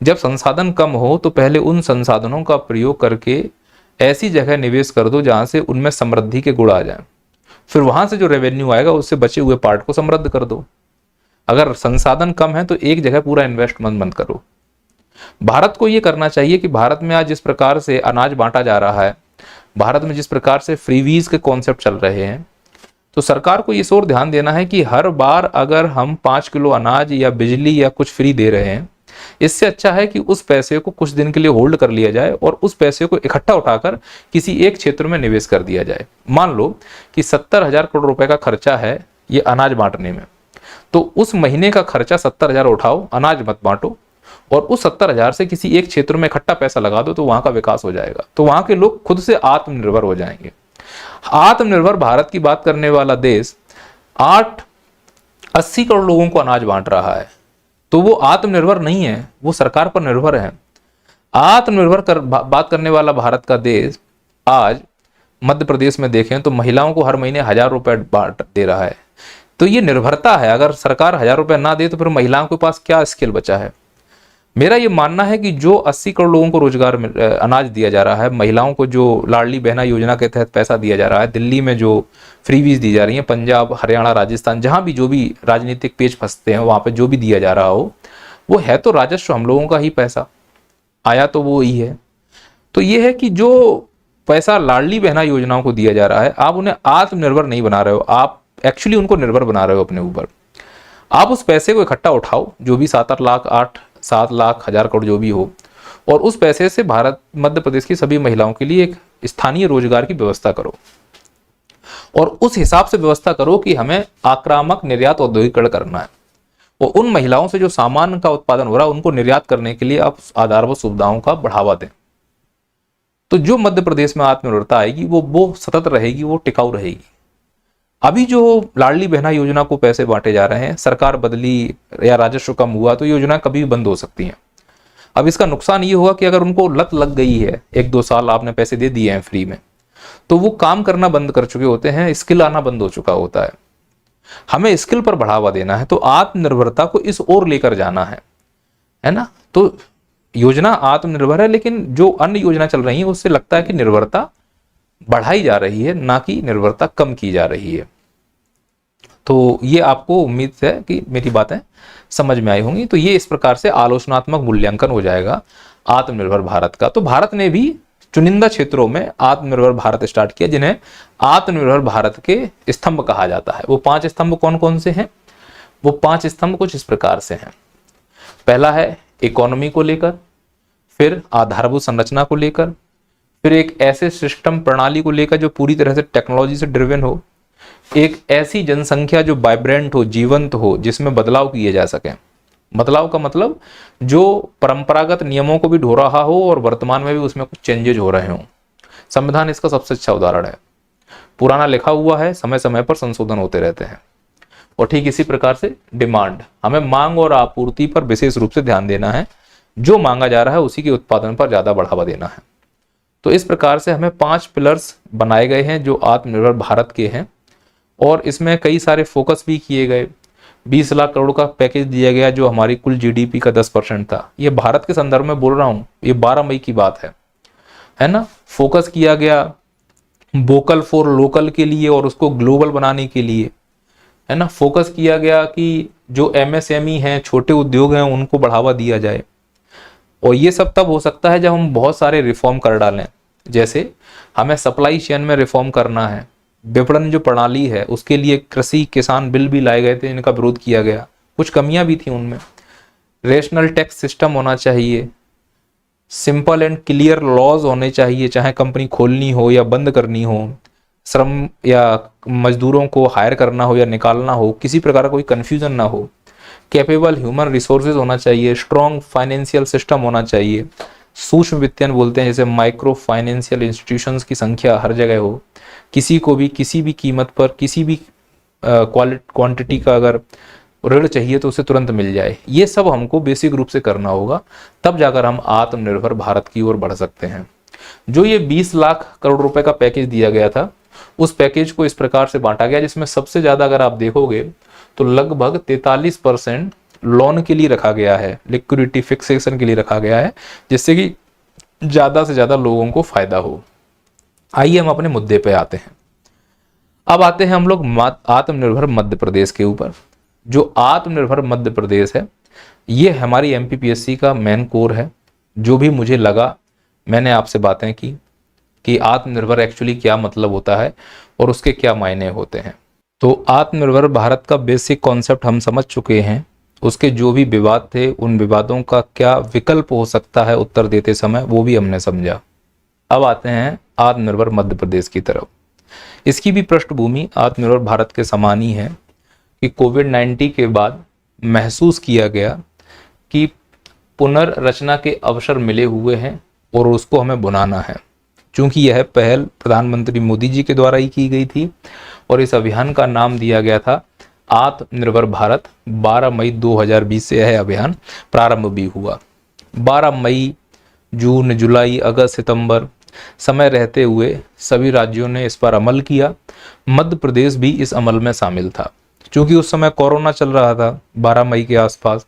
जब संसाधन कम हो तो पहले उन संसाधनों का प्रयोग करके ऐसी जगह निवेश कर दो जहां से उनमें समृद्धि के गुण आ जाएं, फिर वहां से जो रेवेन्यू आएगा उससे बचे हुए पार्ट को समृद्ध कर दो। अगर संसाधन कम है तो एक जगह पूरा इन्वेस्टमेंट बंद करो। भारत को यह करना चाहिए कि भारत में आज जिस प्रकार से अनाज बांटा जा रहा है, भारत में जिस प्रकार से फ्रीवीज के कॉन्सेप्ट चल रहे हैं, तो सरकार को इस ओर ध्यान देना है कि हर बार अगर हम 5 किलो अनाज या बिजली या कुछ फ्री दे रहे हैं, इससे अच्छा है कि उस पैसे को कुछ दिन के लिए होल्ड कर लिया जाए और उस पैसे को इकट्ठा उठाकर किसी एक क्षेत्र में निवेश कर दिया जाए। मान लो कि 70,000 करोड़ रुपए का खर्चा है ये अनाज बांटने में, तो उस महीने का खर्चा 70,000 उठाओ, अनाज मत बांटो, और उस 70,000 से किसी एक क्षेत्र में इकट्ठा पैसा लगा दो, तो वहां का विकास हो जाएगा। तो वहां के लोग खुद से आत्मनिर्भर हो जाएंगे। आत्मनिर्भर भारत की बात करने वाला देश 80 करोड़ लोगों को अनाज बांट रहा है, तो वो आत्मनिर्भर नहीं है, वो सरकार पर निर्भर है। आत्मनिर्भर बात करने वाला भारत का देश आज मध्य प्रदेश में देखें तो महिलाओं को हर महीने 1,000 रुपए बांट दे रहा है। तो ये निर्भरता है। अगर सरकार 1,000 रुपए ना दे तो फिर महिलाओं के पास क्या स्किल बचा है। मेरा ये मानना है कि जो 80 करोड़ लोगों को रोजगार अनाज दिया जा रहा है, महिलाओं को जो लाडली बहना योजना के तहत पैसा दिया जा रहा है, दिल्ली में जो फ्रीवीज दी जा रही है, पंजाब, हरियाणा, राजस्थान, जहां भी जो भी राजनीतिक पेच फंसते हैं वहां पे जो भी दिया जा रहा हो, वो है तो राजस्व हम लोगों का ही पैसा, आया तो वो ही है। तो ये है कि जो पैसा लाडली बहना योजनाओं को दिया जा रहा है, आप उन्हें आत्मनिर्भर नहीं बना रहे हो, आप एक्चुअली उनको निर्भर बना रहे हो अपने ऊपर। आप उस पैसे को इकट्ठा उठाओ, जो भी 7 लाख 7 लाख 1,000 करोड़ जो भी हो, और उस पैसे से भारत मध्य प्रदेश की सभी महिलाओं के लिए एक स्थानीय रोजगार की व्यवस्था करो, और उस हिसाब से व्यवस्था करो कि हमें आक्रामक निर्यात औद्योगिकरण करना है, और उन महिलाओं से जो सामान का उत्पादन हो रहा है उनको निर्यात करने के लिए आप आधारभूत सुविधाओं का बढ़ावा दें। तो जो मध्य प्रदेश में आत्मनिर्भरता आएगी वो सतत रहेगी, वो टिकाऊ रहेगी। अभी जो लाडली बहना योजना को पैसे बांटे जा रहे हैं, सरकार बदली या राजस्व कम हुआ तो योजना कभी भी बंद हो सकती है। अब इसका नुकसान ये होगा कि अगर उनको लत लग गई है, 1-2 साल आपने पैसे दे दिए हैं फ्री में, तो वो काम करना बंद कर चुके होते हैं, स्किल आना बंद हो चुका होता है। हमें स्किल पर बढ़ावा देना है, तो आत्मनिर्भरता को इस ओर लेकर जाना है ना। तो योजना आत्मनिर्भर है, लेकिन जो अन्य योजना चल रही है उससे लगता है कि निर्भरता बढ़ाई जा रही है, ना कि निर्भरता कम की जा रही है। तो ये आपको उम्मीद है कि मेरी बातें समझ में आई होंगी। तो ये इस प्रकार से आलोचनात्मक मूल्यांकन हो जाएगा आत्मनिर्भर भारत का। तो भारत ने भी चुनिंदा क्षेत्रों में आत्मनिर्भर भारत स्टार्ट किया, जिन्हें आत्मनिर्भर भारत के स्तंभ कहा जाता है। वो 5 स्तंभ कौन कौन से हैं? वो 5 स्तंभ कुछ इस प्रकार से हैं। पहला है इकोनॉमी को लेकर, फिर आधारभूत संरचना को लेकर, फिर एक ऐसे सिस्टम प्रणाली को लेकर जो पूरी तरह से टेक्नोलॉजी से ड्रिवन हो, एक ऐसी जनसंख्या जो वाइब्रेंट हो, जीवंत हो, जिसमें बदलाव किए जा सके। बदलाव का मतलब जो परंपरागत नियमों को भी ढो रहा हो और वर्तमान में भी उसमें कुछ चेंजेज हो रहे हों। संविधान इसका सबसे अच्छा उदाहरण है। पुराना लिखा हुआ है, समय समय पर संशोधन होते रहते हैं। और ठीक इसी प्रकार से डिमांड, हमें मांग और आपूर्ति पर विशेष रूप से ध्यान देना है। जो मांगा जा रहा है उसी के उत्पादन पर ज्यादा बढ़ावा देना है। तो इस प्रकार से हमें 5 पिलर्स बनाए गए हैं जो आत्मनिर्भर भारत के हैं, और इसमें कई सारे फोकस भी किए गए। 20 लाख करोड़ का पैकेज दिया गया जो हमारी कुल जीडीपी का 10% था। ये भारत के संदर्भ में बोल रहा हूं, ये 12 मई की बात है ना। फोकस किया गया वोकल फॉर लोकल के लिए और उसको ग्लोबल बनाने के लिए, है ना। फोकस किया गया कि जो एमएसएमई हैं, छोटे उद्योग हैं, उनको बढ़ावा दिया जाए। और ये सब तब हो सकता है जब हम बहुत सारे रिफॉर्म कर डालें। जैसे हमें सप्लाई चेन में रिफॉर्म करना है, विपणन जो प्रणाली है उसके लिए कृषि किसान बिल भी लाए गए थे, इनका विरोध किया गया, कुछ कमियां भी थी उनमें। रेशनल टैक्स सिस्टम होना चाहिए, सिंपल एंड क्लियर लॉज होने चाहिए, चाहे कंपनी खोलनी हो या बंद करनी हो, श्रम या मजदूरों को हायर करना हो या निकालना हो, किसी प्रकार का कोई कंफ्यूजन ना हो। कैपेबल ह्यूमन रिसोर्सेज होना चाहिए, स्ट्रॉन्ग फाइनेंशियल सिस्टम होना चाहिए, सूक्ष्म वित्तीयन बोलते हैं जैसे माइक्रो फाइनेंशियल इंस्टीट्यूशंस की संख्या हर जगह हो, किसी को भी किसी भी कीमत पर किसी भी क्वांटिटी का अगर ऋण चाहिए तो उसे तुरंत मिल जाए। ये सब हमको बेसिक रूप से करना होगा, तब जाकर हम आत्मनिर्भर भारत की ओर बढ़ सकते हैं। जो ये 20 लाख करोड़ रुपए का पैकेज दिया गया था, उस पैकेज को इस प्रकार से बांटा गया जिसमें सबसे ज्यादा अगर आप देखोगे तो लगभग 43% लोन के लिए रखा गया है, लिक्विडिटी फिक्सेशन के लिए रखा गया है, जिससे कि ज्यादा से ज्यादा लोगों को फायदा हो। आइए हम अपने मुद्दे पे आते हैं। अब आते हैं हम लोग आत्मनिर्भर मध्य प्रदेश के ऊपर। जो आत्मनिर्भर मध्य प्रदेश है, ये हमारी एमपीपीएससी का मेन कोर है। जो भी मुझे लगा, मैंने आपसे बातें की कि आत्मनिर्भर एक्चुअली क्या मतलब होता है और उसके क्या मायने होते हैं। तो आत्मनिर्भर भारत का बेसिक कॉन्सेप्ट हम समझ चुके हैं। उसके जो भी विवाद थे, उन विवादों का क्या विकल्प हो सकता है उत्तर देते समय, वो भी हमने समझा। अब आते हैं आत्मनिर्भर मध्य प्रदेश की तरफ। इसकी भी पृष्ठभूमि आत्मनिर्भर भारत के समान ही है कि कोविड-19 के बाद महसूस किया गया कि पुनर्रचना के अवसर मिले हुए हैं और उसको हमें बुनाना है। चूंकि यह पहल प्रधानमंत्री मोदी जी के द्वारा ही की गई थी और इस अभियान का नाम दिया गया था आत्मनिर्भर भारत। 12 मई 2020 से यह अभियान प्रारंभ भी हुआ। 12 मई, जून, जुलाई, अगस्त, सितंबर समय रहते हुए सभी राज्यों ने इस पर अमल किया। मध्य प्रदेश भी इस अमल में शामिल था। क्योंकि उस समय कोरोना चल रहा था 12 मई के आसपास,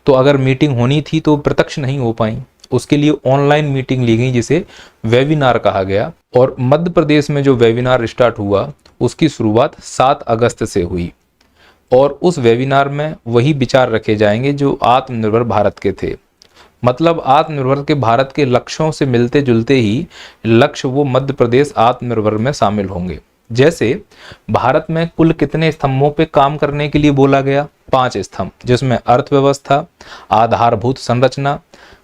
तो अगर मीटिंग होनी थी तो प्रत्यक्ष नहीं हो पाई। उसके लिए ऑनलाइन मीटिंग ली गई जिसे वेबिनार कहा गया। और मध्य प्रदेश में जो वेबिनार स्टार्ट हुआ उसकी शुरुआत 7 अगस्त से हुई और उस वेबिनार में वही विचार रखे जाएंगे जो आत्मनिर्भर भारत के थे। मतलब आत्मनिर्भर के भारत के लक्ष्यों से मिलते जुलते ही लक्ष्य वो मध्य प्रदेश आत्मनिर्भर में शामिल होंगे। जैसे भारत में कुल कितने स्तंभों पे काम करने के लिए बोला गया? 5 स्तंभ, जिसमें अर्थव्यवस्था, आधारभूत संरचना,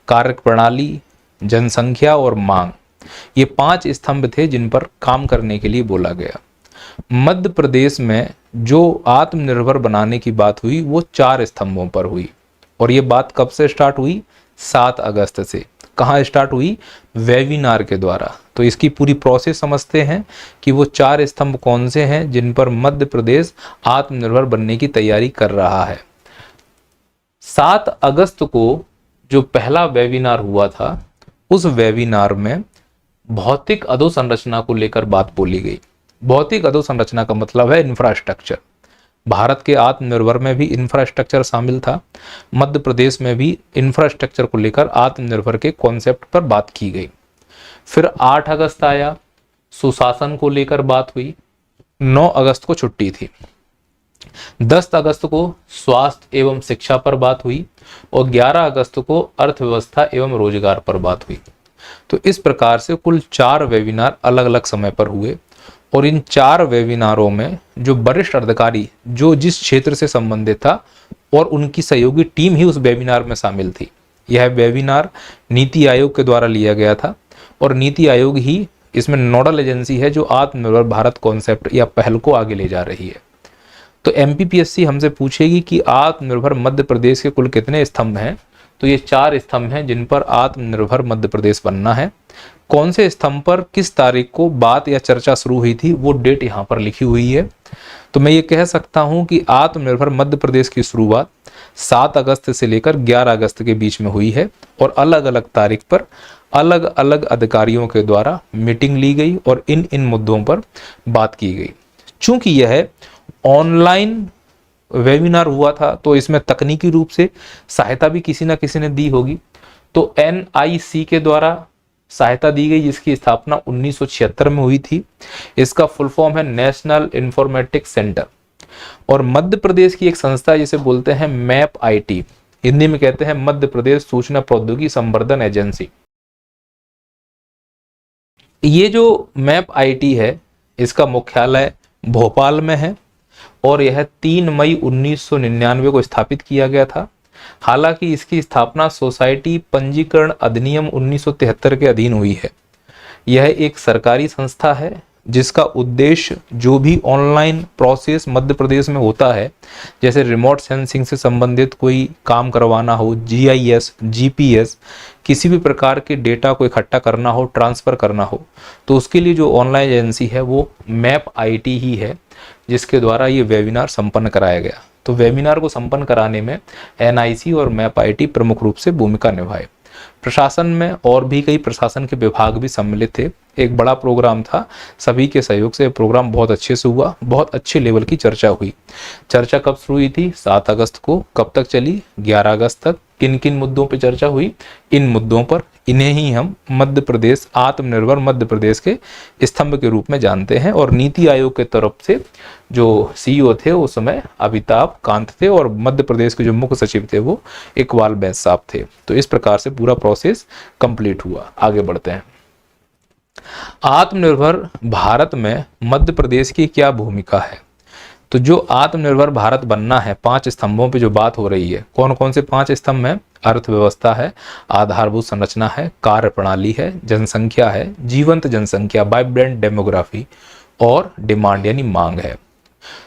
कार्य प्रणाली, जनसंख्या और मांग, ये 5 स्तंभ थे जिन पर काम करने के लिए बोला गया। मध्य प्रदेश में जो आत्मनिर्भर बनाने की बात हुई वो 4 स्तंभों पर हुई। और ये बात कब से स्टार्ट हुई? 7 अगस्त से। कहाँ स्टार्ट हुई? वेबिनार के द्वारा। तो इसकी पूरी प्रोसेस समझते हैं कि वो 4 स्तंभ कौन से हैं जिन पर मध्य प्रदेश आत्मनिर्भर बनने की तैयारी कर रहा है। 7 अगस्त को जो पहला वेबिनार हुआ था, उस वेबिनार में भौतिक अधोसंरचना को लेकर बात बोली गई। भौतिक अधोसंरचना का मतलब है इंफ्रास्ट्रक्चर। भारत के आत्मनिर्भर में भी इंफ्रास्ट्रक्चर शामिल था। मध्य प्रदेश में भी इंफ्रास्ट्रक्चर को लेकर आत्मनिर्भर के कॉन्सेप्ट पर बात की गई। फिर 8 अगस्त आया, सुशासन को लेकर बात हुई। 9 अगस्त को छुट्टी थी। 10 अगस्त को स्वास्थ्य एवं शिक्षा पर बात हुई और 11 अगस्त को अर्थव्यवस्था एवं रोजगार पर बात हुई। तो इस प्रकार से कुल 4 वेबिनार अलग अलग समय पर हुए और इन 4 वेबिनारों में जो वरिष्ठ अधिकारी जो जिस क्षेत्र से संबंधित था और उनकी सहयोगी टीम ही उस वेबिनार में शामिल थी। यह वेबिनार नीति आयोग के द्वारा लिया गया था और नीति आयोग ही इसमें नोडल एजेंसी है जो आत्मनिर्भर भारत कॉन्सेप्ट या पहल को आगे ले जा रही है। तो एमपीपीएससी हमसे पूछेगी कि आत्मनिर्भर मध्य प्रदेश के कुल कितने स्तंभ हैं। तो ये 4 स्तंभ हैं जिन पर आत्मनिर्भर मध्य प्रदेश बनना है। कौन से स्तंभ पर किस तारीख को बात या चर्चा शुरू हुई थी वो डेट यहाँ पर लिखी हुई है। तो मैं ये कह सकता हूँ कि आत्मनिर्भर मध्य प्रदेश की शुरुआत 7 अगस्त से लेकर 11 अगस्त के बीच में हुई है और अलग अलग तारीख पर अलग अलग अधिकारियों के द्वारा मीटिंग ली गई और इन मुद्दों पर बात की गई। चूंकि यह ऑनलाइन वेबिनार हुआ था तो इसमें तकनीकी रूप से सहायता भी किसी न किसी ने दी होगी। तो NIC के द्वारा सहायता दी गई जिसकी स्थापना 1976 में हुई थी। इसका फुल फॉर्म है नेशनल इंफॉर्मेटिक्स सेंटर। और मध्य प्रदेश की एक संस्था जिसे बोलते हैं मैप IT, हिंदी में कहते हैं मध्य प्रदेश सूचना प्रौद्योगिकी संवर्धन एजेंसी। ये जो मैप IT है इसका मुख्यालय भोपाल में है और यह 3 मई 1999 को स्थापित किया गया था। हालांकि इसकी स्थापना सोसाइटी पंजीकरण अधिनियम 1973 के अधीन हुई है। यह एक सरकारी संस्था है जिसका उद्देश्य जो भी ऑनलाइन प्रोसेस मध्य प्रदेश में होता है, जैसे रिमोट सेंसिंग से संबंधित कोई काम करवाना हो, GIS, GPS, किसी भी प्रकार के डेटा को इकट्ठा करना हो, ट्रांसफर करना हो, तो उसके लिए जो ऑनलाइन एजेंसी है वो मैप IT ही है जिसके द्वारा ये वेबिनार संपन्न कराया गया। तो वेबिनार को संपन्न कराने में NIC और मैप IT प्रमुख रूप से भूमिका निभाए। प्रशासन में और भी कई प्रशासन के विभाग भी सम्मिलित थे। एक बड़ा प्रोग्राम था, सभी के सहयोग से प्रोग्राम बहुत अच्छे से हुआ, बहुत अच्छे लेवल की चर्चा हुई। चर्चा कब शुरू हुई थी? 7 अगस्त को। कब तक चली? 11 अगस्त तक। किन किन मुद्दों पर चर्चा हुई? इन मुद्दों पर। इन्हें ही हम मध्य प्रदेश, आत्मनिर्भर मध्य प्रदेश के स्तंभ के रूप में जानते हैं। और नीति आयोग के तरफ से जो CEO थे उस समय अमिताभ कांत थे और मध्य प्रदेश के जो मुख्य सचिव थे वो इकबाल बैस साहब थे। तो इस प्रकार से पूरा प्रोसेस कंप्लीट हुआ। आगे बढ़ते हैं। आत्मनिर्भर भारत में मध्य प्रदेश की क्या भूमिका है? तो जो आत्मनिर्भर भारत बनना है, 5 स्तंभों पे जो बात हो रही है, कौन कौन से 5 स्तंभ हैं? अर्थव्यवस्था है, आधारभूत संरचना है, कार्य प्रणाली है, जनसंख्या है, जीवंत जनसंख्या, वाइब्रेंट डेमोग्राफी और डिमांड यानी मांग है।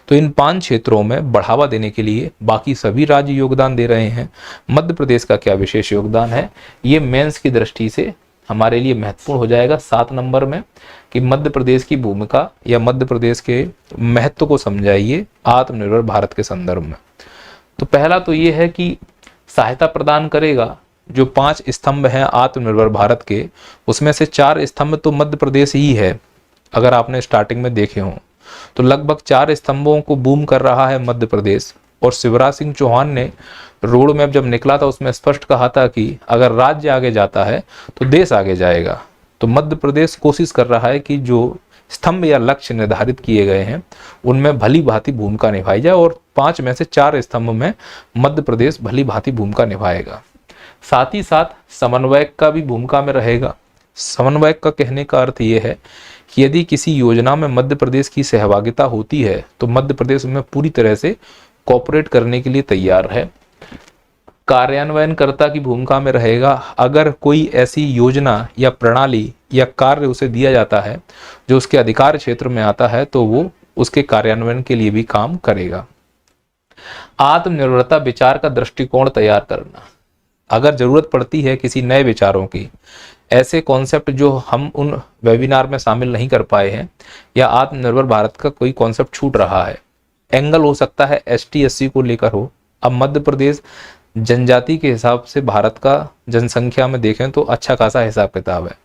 तो इन 5 क्षेत्रों में बढ़ावा देने के लिए बाकी सभी राज्य योगदान दे रहे हैं। मध्य प्रदेश का क्या विशेष योगदान है? ये मेंस की दृष्टि से हमारे लिए महत्वपूर्ण हो जाएगा 7 नंबर में कि मध्य प्रदेश की भूमिका या मध्य प्रदेश के महत्व को समझाइए आत्मनिर्भर भारत के संदर्भ में। तो पहला तो ये है कि सहायता प्रदान करेगा। जो 5 स्तंभ हैं आत्मनिर्भर भारत के, उसमें से 4 स्तंभ तो मध्य प्रदेश ही है। अगर आपने स्टार्टिंग में देखे हों तो लगभग 4 स्तंभों को बूम कर रहा है मध्य प्रदेश। और शिवराज सिंह चौहान ने रोड मैप जब निकला था उसमें स्पष्ट कहा था कि अगर राज्य आगे जाता है तो देश आगे जाएगा। तो मध्य प्रदेश कोशिश कर रहा है कि जो स्तंभ या लक्ष्य निर्धारित किए गए हैं उनमें भली भांति भूमिका निभाई जाए और 5 में से 4 स्तंभ में मध्य प्रदेश भली भांति भूमिका निभाएगा। साथ ही साथ समन्वयक का भी भूमिका में रहेगा। समन्वयक का कहने का अर्थ ये है कि यदि किसी योजना में मध्य प्रदेश की सहभागिता होती है तो मध्य प्रदेश में पूरी तरह से कोऑपरेट करने के लिए तैयार है। कार्यान्वयनकर्ता की भूमिका में रहेगा। अगर कोई ऐसी योजना या प्रणाली या कार्य उसे दिया जाता है जो उसके अधिकार क्षेत्र में आता है तो वो उसके कार्यान्वयन के लिए भी काम करेगा। आत्मनिर्भरता विचार का दृष्टिकोण तैयार करना। अगर जरूरत पड़ती है किसी नए विचारों की, ऐसे कॉन्सेप्ट जो हम उन वेबिनार में शामिल नहीं कर पाए हैं या आत्मनिर्भर भारत का कोई कॉन्सेप्ट छूट रहा है, एंगल हो सकता है ST SC को लेकर हो। अब मध्य प्रदेश जनजाति के हिसाब से भारत का जनसंख्या में देखें तो अच्छा खासा हिसाब किताब है।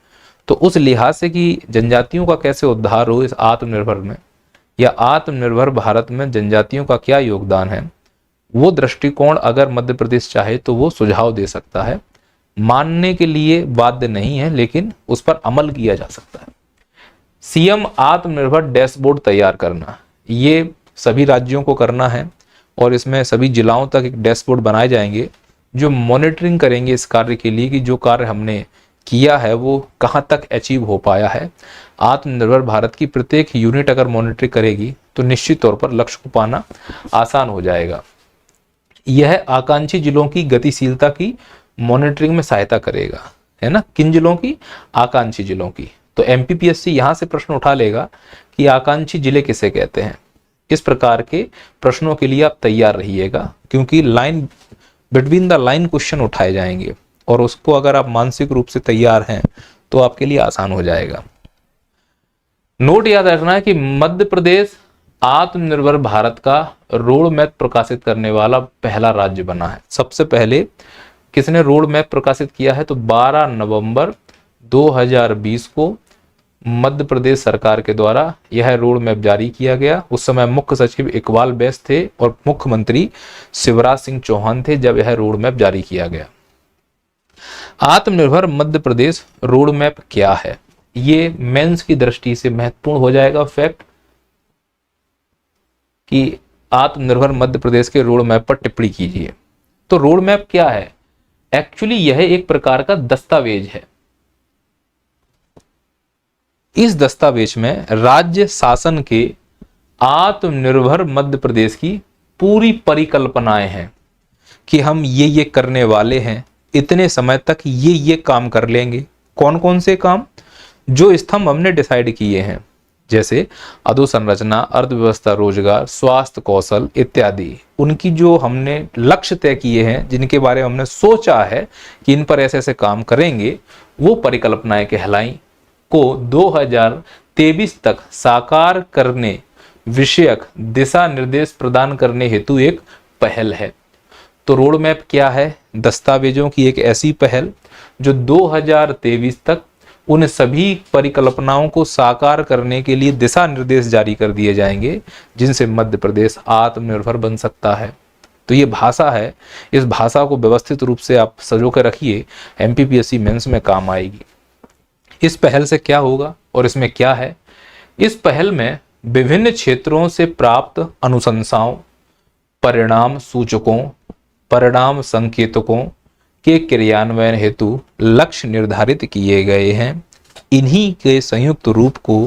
तो उस लिहाज से कि जनजातियों का कैसे उद्धार हो इस आत्मनिर्भर में या आत्मनिर्भर भारत में जनजातियों का क्या योगदान है, वो दृष्टिकोण अगर मध्य प्रदेश चाहे तो वो सुझाव दे सकता है। मानने के लिए बाध्य नहीं है लेकिन उस पर अमल किया जा सकता है। CM आत्मनिर्भर डैशबोर्ड तैयार करना, ये सभी राज्यों को करना है और इसमें सभी जिलाओं तक एक डैशबोर्ड बनाए जाएंगे जो मॉनिटरिंग करेंगे इस कार्य के लिए कि जो कार्य हमने किया है वो कहाँ तक अचीव हो पाया है। आत्मनिर्भर भारत की प्रत्येक यूनिट अगर मॉनिटरिंग करेगी तो निश्चित तौर पर लक्ष्य को पाना आसान हो जाएगा। यह आकांक्षी जिलों की गतिशीलता की मॉनिटरिंग में सहायता करेगा, है ना। किन जिलों की? आकांक्षी जिलों की। तो एमपीपीएससी यहां से प्रश्न उठा लेगा कि आकांक्षी जिले किसे कहते हैं। इस प्रकार के प्रश्नों के लिए आप तैयार रहिएगा, क्योंकि line between the line question उठाए जाएंगे और उसको अगर आप मानसिक रूप से तैयार हैं तो आपके लिए आसान हो जाएगा। नोट याद रखना है कि मध्य प्रदेश आत्मनिर्भर भारत का रोड मैप प्रकाशित करने वाला पहला राज्य बना है। सबसे पहले किसने रोड मैप प्रकाशित किया है? तो 12 नवंबर 2020 को मध्य प्रदेश सरकार के द्वारा यह रोड मैप जारी किया गया। उस समय मुख्य सचिव इकबाल बैस थे और मुख्यमंत्री शिवराज सिंह चौहान थे जब यह रोड मैप जारी किया गया। आत्मनिर्भर मध्य प्रदेश रोड मैप क्या है? ये मेंस की दृष्टि से महत्वपूर्ण हो जाएगा फैक्ट कि आत्मनिर्भर मध्य प्रदेश के रोड मैप पर टिप्पणी कीजिए। तो रोड मैप क्या है? एक्चुअली यह एक प्रकार का दस्तावेज है। इस दस्तावेज में राज्य शासन के आत्मनिर्भर मध्य प्रदेश की पूरी परिकल्पनाएं हैं कि हम ये करने वाले हैं, इतने समय तक ये काम कर लेंगे। कौन कौन से काम? जो स्तंभ हमने डिसाइड किए हैं, जैसे अधोसंरचना, अर्थव्यवस्था, रोजगार, स्वास्थ्य, कौशल इत्यादि, उनकी जो हमने लक्ष्य तय किए हैं, जिनके बारे में हमने सोचा है कि इन पर ऐसे ऐसे काम करेंगे, वो परिकल्पनाएं कहलाई को 2023 तक साकार करने विषयक दिशा निर्देश प्रदान करने हेतु एक पहल है। तो रोड मैप क्या है? दस्तावेजों की एक ऐसी पहल जो 2023 तक उन सभी परिकल्पनाओं को साकार करने के लिए दिशा निर्देश जारी कर दिए जाएंगे जिनसे मध्य प्रदेश आत्मनिर्भर बन सकता है। तो ये भाषा है, इस भाषा को व्यवस्थित रूप से आप सजो कर रखिए, एमपीपीएससी मेंस में काम आएगी। इस पहल से क्या होगा और इसमें क्या है? इस पहल में विभिन्न क्षेत्रों से प्राप्त अनुशंसाओं, परिणाम सूचकों, परिणाम संकेतकों के क्रियान्वयन हेतु लक्ष्य निर्धारित किए गए हैं। इन्हीं के संयुक्त रूप को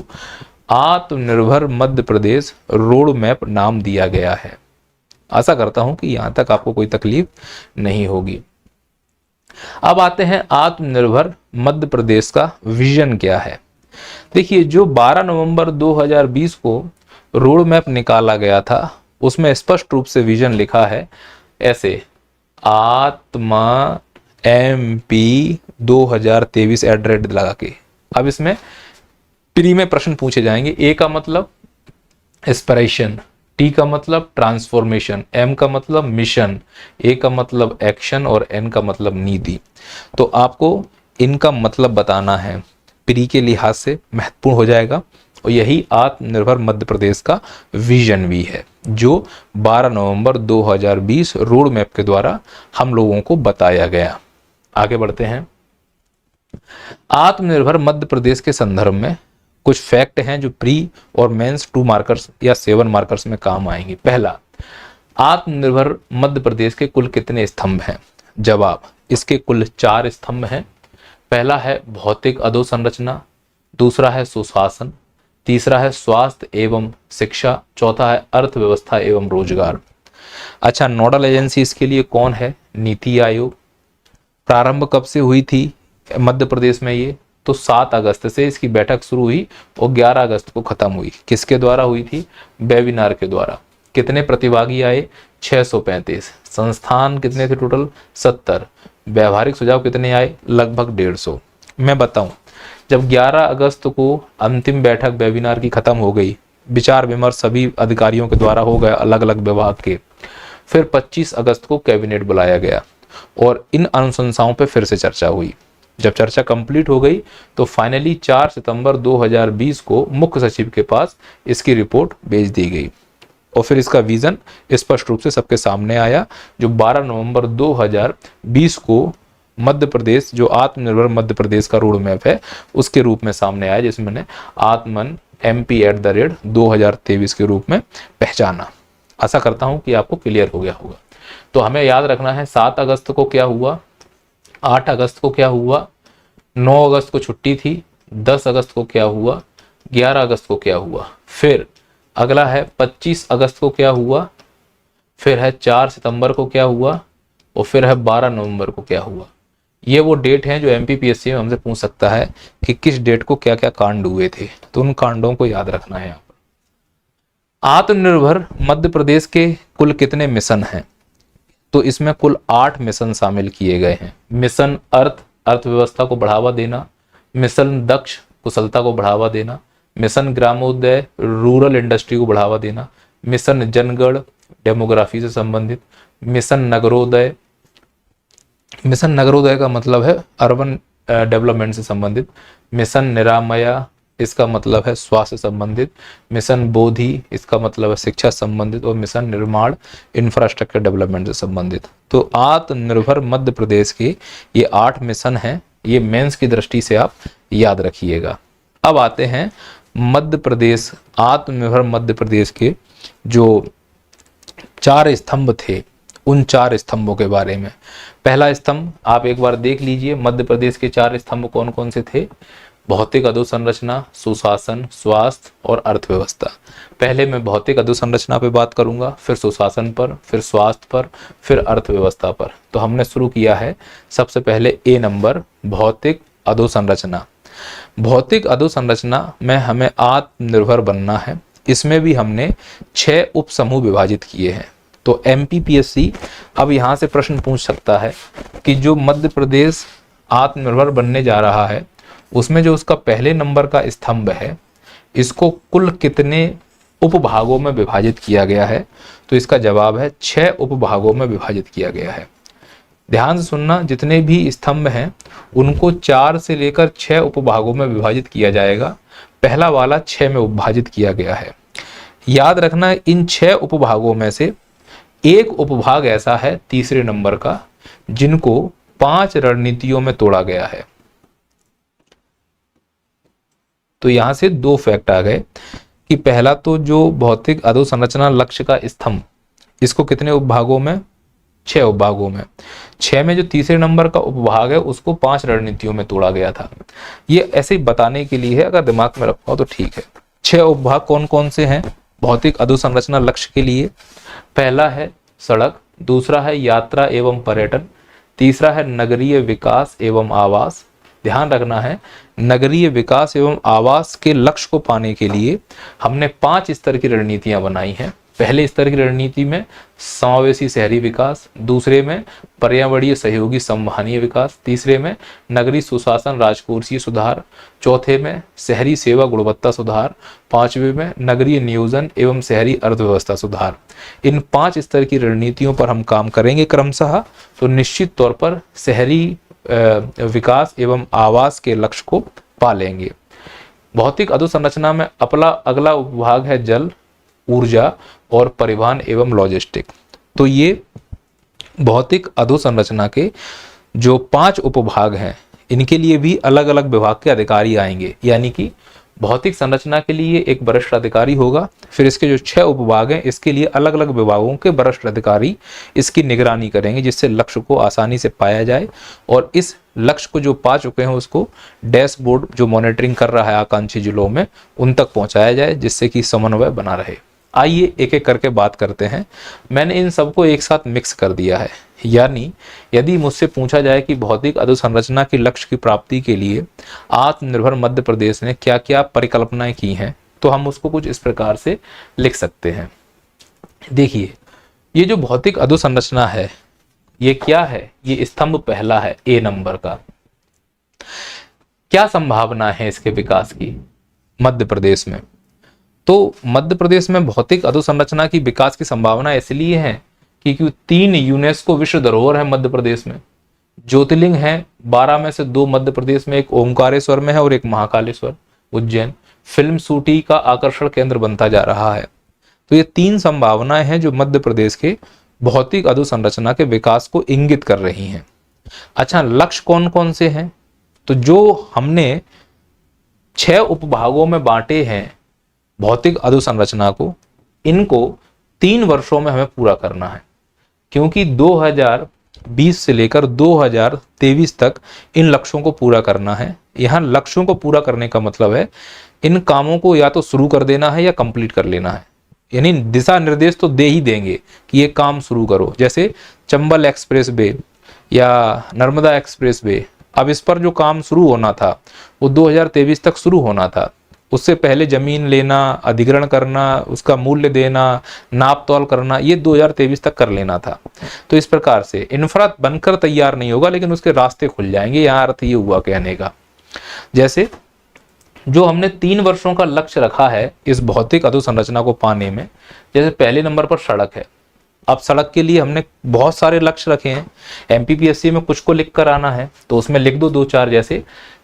आत्मनिर्भर मध्य प्रदेश रोड मैप नाम दिया गया है। आशा करता हूं कि यहां तक आपको कोई तकलीफ नहीं होगी। अब आते हैं आत्मनिर्भर मध्य प्रदेश का विजन क्या है। देखिए, जो 12 नवंबर 2020 को रोड मैप निकाला गया था उसमें स्पष्ट रूप से विजन लिखा है ऐसे, आत्मा MP 2023 @ लगा के। अब इसमें प्री में प्रश्न पूछे जाएंगे। ए का मतलब एस्पिरेशन, टी का मतलब ट्रांसफॉर्मेशन, एम का मतलब मिशन, ए का मतलब एक्शन और एन का मतलब नीति। तो आपको इनका मतलब बताना है, प्री के लिहाज से महत्वपूर्ण हो जाएगा। और यही आत्मनिर्भर मध्य प्रदेश का विजन भी है जो 12 नवंबर 2020 रोड मैप के द्वारा हम लोगों को बताया गया। आगे बढ़ते हैं। आत्मनिर्भर मध्य प्रदेश के संदर्भ में कुछ फैक्ट हैं जो प्री और मेंस 2 मार्कर्स या 7 मार्कर्स में काम आएंगे। पहला, आत्मनिर्भर मध्य प्रदेश के कुल कितने स्तंभ हैं? जवाब, इसके कुल 4 स्तंभ हैं। पहला है भौतिक अधोसंरचना, दूसरा है सुशासन, तीसरा है स्वास्थ्य एवं शिक्षा, चौथा है अर्थव्यवस्था एवं रोजगार। अच्छा, नोडल एजेंसी इसके लिए कौन है? नीति आयोग। प्रारंभ कब से हुई थी मध्य प्रदेश में ये? तो 7 अगस्त से इसकी बैठक शुरू हुई और 11 अगस्त को खत्म हुई। किसके द्वारा हुई थी? वेबिनार के द्वारा। कितने प्रतिभागी आए? 635। संस्थान कितने थे टोटल? 70। व्यवहारिक सुझाव कितने आए? लगभग 150। मैं बताऊं, जब 11 अगस्त को अंतिम बैठक वेबिनार की खत्म हो गई, विचार विमर्श सभी अधिकारियों के द्वारा हो गया अलग अलग विभाग के, फिर 25 अगस्त को कैबिनेट बुलाया गया और इन अनुशंसाओं पर फिर से चर्चा हुई। जब चर्चा कंप्लीट हो गई तो फाइनली 4 सितंबर 2020 को मुख्य सचिव के पास इसकी रिपोर्ट भेज दी गई और फिर इसका विजन स्पष्ट रूप से सबके सामने आया जो 12 नवंबर 2020 को मध्य प्रदेश, जो आत्मनिर्भर मध्य प्रदेश का रोड मैप है, उसके रूप में सामने आया, जिसमें mp@2023 के रूप में पहचाना। आशा करता हूं कि आपको क्लियर हो गया होगा। तो हमें याद रखना है 7 अगस्त को क्या हुआ, 8 अगस्त को क्या हुआ, 9 अगस्त को छुट्टी थी, 10 अगस्त को क्या हुआ, 11 अगस्त को क्या हुआ, फिर अगला है 25 अगस्त को क्या हुआ, फिर है 4 सितंबर को क्या हुआ, और फिर है 12 नवंबर को क्या हुआ। ये वो डेट हैं जो एमपीपीएससी में हमसे पूछ सकता है कि किस डेट को क्या क्या कांड हुए थे, तो उन कांडों को याद रखना है। यहाँ पर आत्मनिर्भर मध्य प्रदेश के कुल कितने मिशन हैं, तो इसमें कुल 8 मिशन शामिल किए गए हैं। मिशन अर्थ, अर्थव्यवस्था को बढ़ावा देना, मिशन दक्ष, कुशलता को बढ़ावा देना, मिशन ग्रामोदय, रूरल इंडस्ट्री को बढ़ावा देना, मिशन जनगण, डेमोग्राफी से संबंधित, मिशन नगरोदय, मिशन नगरोदय का मतलब है अर्बन डेवलपमेंट से संबंधित, मिशन निरामया, इसका मतलब है स्वास्थ्य संबंधित, मिशन बोधि, इसका मतलब है शिक्षा संबंधित, और मिशन निर्माण इंफ्रास्ट्रक्चर डेवलपमेंट से संबंधित। तो आत्मनिर्भर मध्य प्रदेश के ये 8 मिशन हैं, ये मेंस की दृष्टि से आप याद रखिएगा। अब आते हैं मध्य प्रदेश, आत्मनिर्भर मध्य प्रदेश के जो 4 स्तंभ थे, उन 4 स्तंभों के बारे में। पहला स्तंभ आप एक बार देख लीजिए, मध्य प्रदेश के 4 स्तंभ कौन कौन से थे। भौतिक अधोसंरचना, सुशासन, स्वास्थ्य और अर्थव्यवस्था। पहले मैं भौतिक अधोसंरचना पे बात करूंगा, फिर सुशासन पर, फिर स्वास्थ्य पर, फिर अर्थव्यवस्था पर। तो हमने शुरू किया है सबसे पहले ए नंबर, भौतिक अधोसंरचना। भौतिक अधोसंरचना में हमें आत्मनिर्भर बनना है। इसमें भी हमने 6 उप समूह विभाजित किए हैं। तो एमपीपीएससी अब यहाँ से प्रश्न पूछ सकता है कि जो मध्य प्रदेश आत्मनिर्भर बनने जा रहा है, उसमें जो उसका पहले नंबर का स्तंभ है, इसको कुल कितने उपभागों में विभाजित किया गया है। तो इसका जवाब है 6 उपभागों में विभाजित किया गया है। ध्यान से सुनना, जितने भी स्तंभ हैं उनको 4 से लेकर 6 उपभागों में विभाजित किया जाएगा। पहला वाला 6 में विभाजित किया गया है। याद रखना, इन 6 उपभागों में से एक उपभाग ऐसा है तीसरे नंबर का, जिनको 5 रणनीतियों में तोड़ा गया है। तो यहां से 2 फैक्ट आ गए कि पहला तो जो भौतिक अधोसंरचना लक्ष्य का स्तंभ, इसको कितने उपभागों में, 6 उपभागों में। 6 में जो तीसरे नंबर का उपभाग है उसको 5 रणनीतियों में तोड़ा गया था। ये ऐसे ही बताने के लिए है, अगर दिमाग में रखो तो ठीक है। 6 उपभाग कौन कौन से हैं भौतिक अधोसंरचना लक्ष्य के लिए। पहला है सड़क, दूसरा है यात्रा एवं पर्यटन, तीसरा है नगरीय विकास एवं आवास। ध्यान रखना है, नगरीय विकास एवं आवास के लक्ष्य को पाने के लिए हमने 5 स्तर की रणनीतियां बनाई हैं। पहले स्तर की रणनीति में समावेशी शहरी विकास, दूसरे में पर्यावरणीय सहयोगी संवहनीय विकास, तीसरे में नगरीय सुशासन राजकोषीय सुधार, चौथे में शहरी सेवा गुणवत्ता सुधार, 5वें में नगरीय नियोजन एवं शहरी अर्थव्यवस्था सुधार। इन 5 स्तर की रणनीतियों पर हम काम करेंगे क्रमशः। तो निश्चित तौर पर शहरी विकास एवं आवास के लक्ष्य को पा लेंगे। भौतिक अधोसंरचना में अगला उपभाग है जल, ऊर्जा और परिवहन एवं लॉजिस्टिक। तो ये भौतिक अधोसंरचना के जो 5 उपभाग हैं, इनके लिए भी अलग अलग विभाग के अधिकारी आएंगे। यानी कि भौतिक संरचना के लिए एक वरिष्ठ अधिकारी होगा, फिर इसके जो 6 उपभाग हैं इसके लिए अलग अलग विभागों के वरिष्ठ अधिकारी इसकी निगरानी करेंगे, जिससे लक्ष्य को आसानी से पाया जाए और इस लक्ष्य को जो पा चुके हैं उसको डैशबोर्ड जो मॉनिटरिंग कर रहा है आकांक्षी जिलों में उन तक पहुंचाया जाए, जिससे कि समन्वय बना रहे। आइए एक एक करके बात करते हैं। मैंने इन सबको एक साथ मिक्स कर दिया है। यानी यदि मुझसे पूछा जाए कि भौतिक अधोसंरचना के लक्ष्य की प्राप्ति के लिए आत्मनिर्भर मध्य प्रदेश ने क्या क्या परिकल्पनाएं की हैं, तो हम उसको कुछ इस प्रकार से लिख सकते हैं। देखिए, ये जो भौतिक अधोसंरचना है ये क्या है, ये स्तंभ पहला है ए नंबर का। क्या संभावना है इसके विकास की मध्य प्रदेश में? तो मध्य प्रदेश में भौतिक अधोसंरचना की विकास की संभावना इसलिए है क्योंकि 3 यूनेस्को विश्व धरोहर है मध्य प्रदेश में। ज्योतिर्लिंग है 12 में से 2 मध्य प्रदेश में, एक ओमकारेश्वर में है और एक महाकालेश्वर उज्जैन। फिल्म शूटिंग का आकर्षण केंद्र बनता जा रहा है। तो ये 3 संभावनाएं हैं जो मध्य प्रदेश के भौतिक अधोसंरचना के विकास को इंगित कर रही हैं। अच्छा, लक्ष्य कौन कौन से हैं? तो जो हमने 6 उपभागों में बांटे हैं भौतिक अधोसंरचना को, इनको 3 वर्षों में हमें पूरा करना है, क्योंकि 2020 से लेकर 2023 तक इन लक्ष्यों को पूरा करना है। यहाँ लक्ष्यों को पूरा करने का मतलब है इन कामों को या तो शुरू कर देना है या कंप्लीट कर लेना है, यानी दिशा निर्देश तो दे ही देंगे कि ये काम शुरू करो। जैसे चंबल एक्सप्रेस वे या नर्मदा एक्सप्रेस वे, अब इस पर जो काम शुरू होना था वो 2023 तक शुरू होना था। उससे पहले जमीन लेना, अधिग्रहण करना, उसका मूल्य देना, नाप तौल करना, ये 2023 तक कर लेना था। तो इस प्रकार से इंफ्रा बनकर तैयार नहीं होगा, लेकिन उसके रास्ते खुल जाएंगे, यहाँ अर्थ ये हुआ कहने का। जैसे जो हमने 3 वर्षों का लक्ष्य रखा है इस भौतिक अधोसंरचना को पाने में, जैसे पहले नंबर पर सड़क है। अब सड़क के लिए हमने बहुत सारे लक्ष्य रखे हैं, एमपीपीएससी में कुछ को लिख कर आना है तो उसमें लिख दो 2-4, जैसे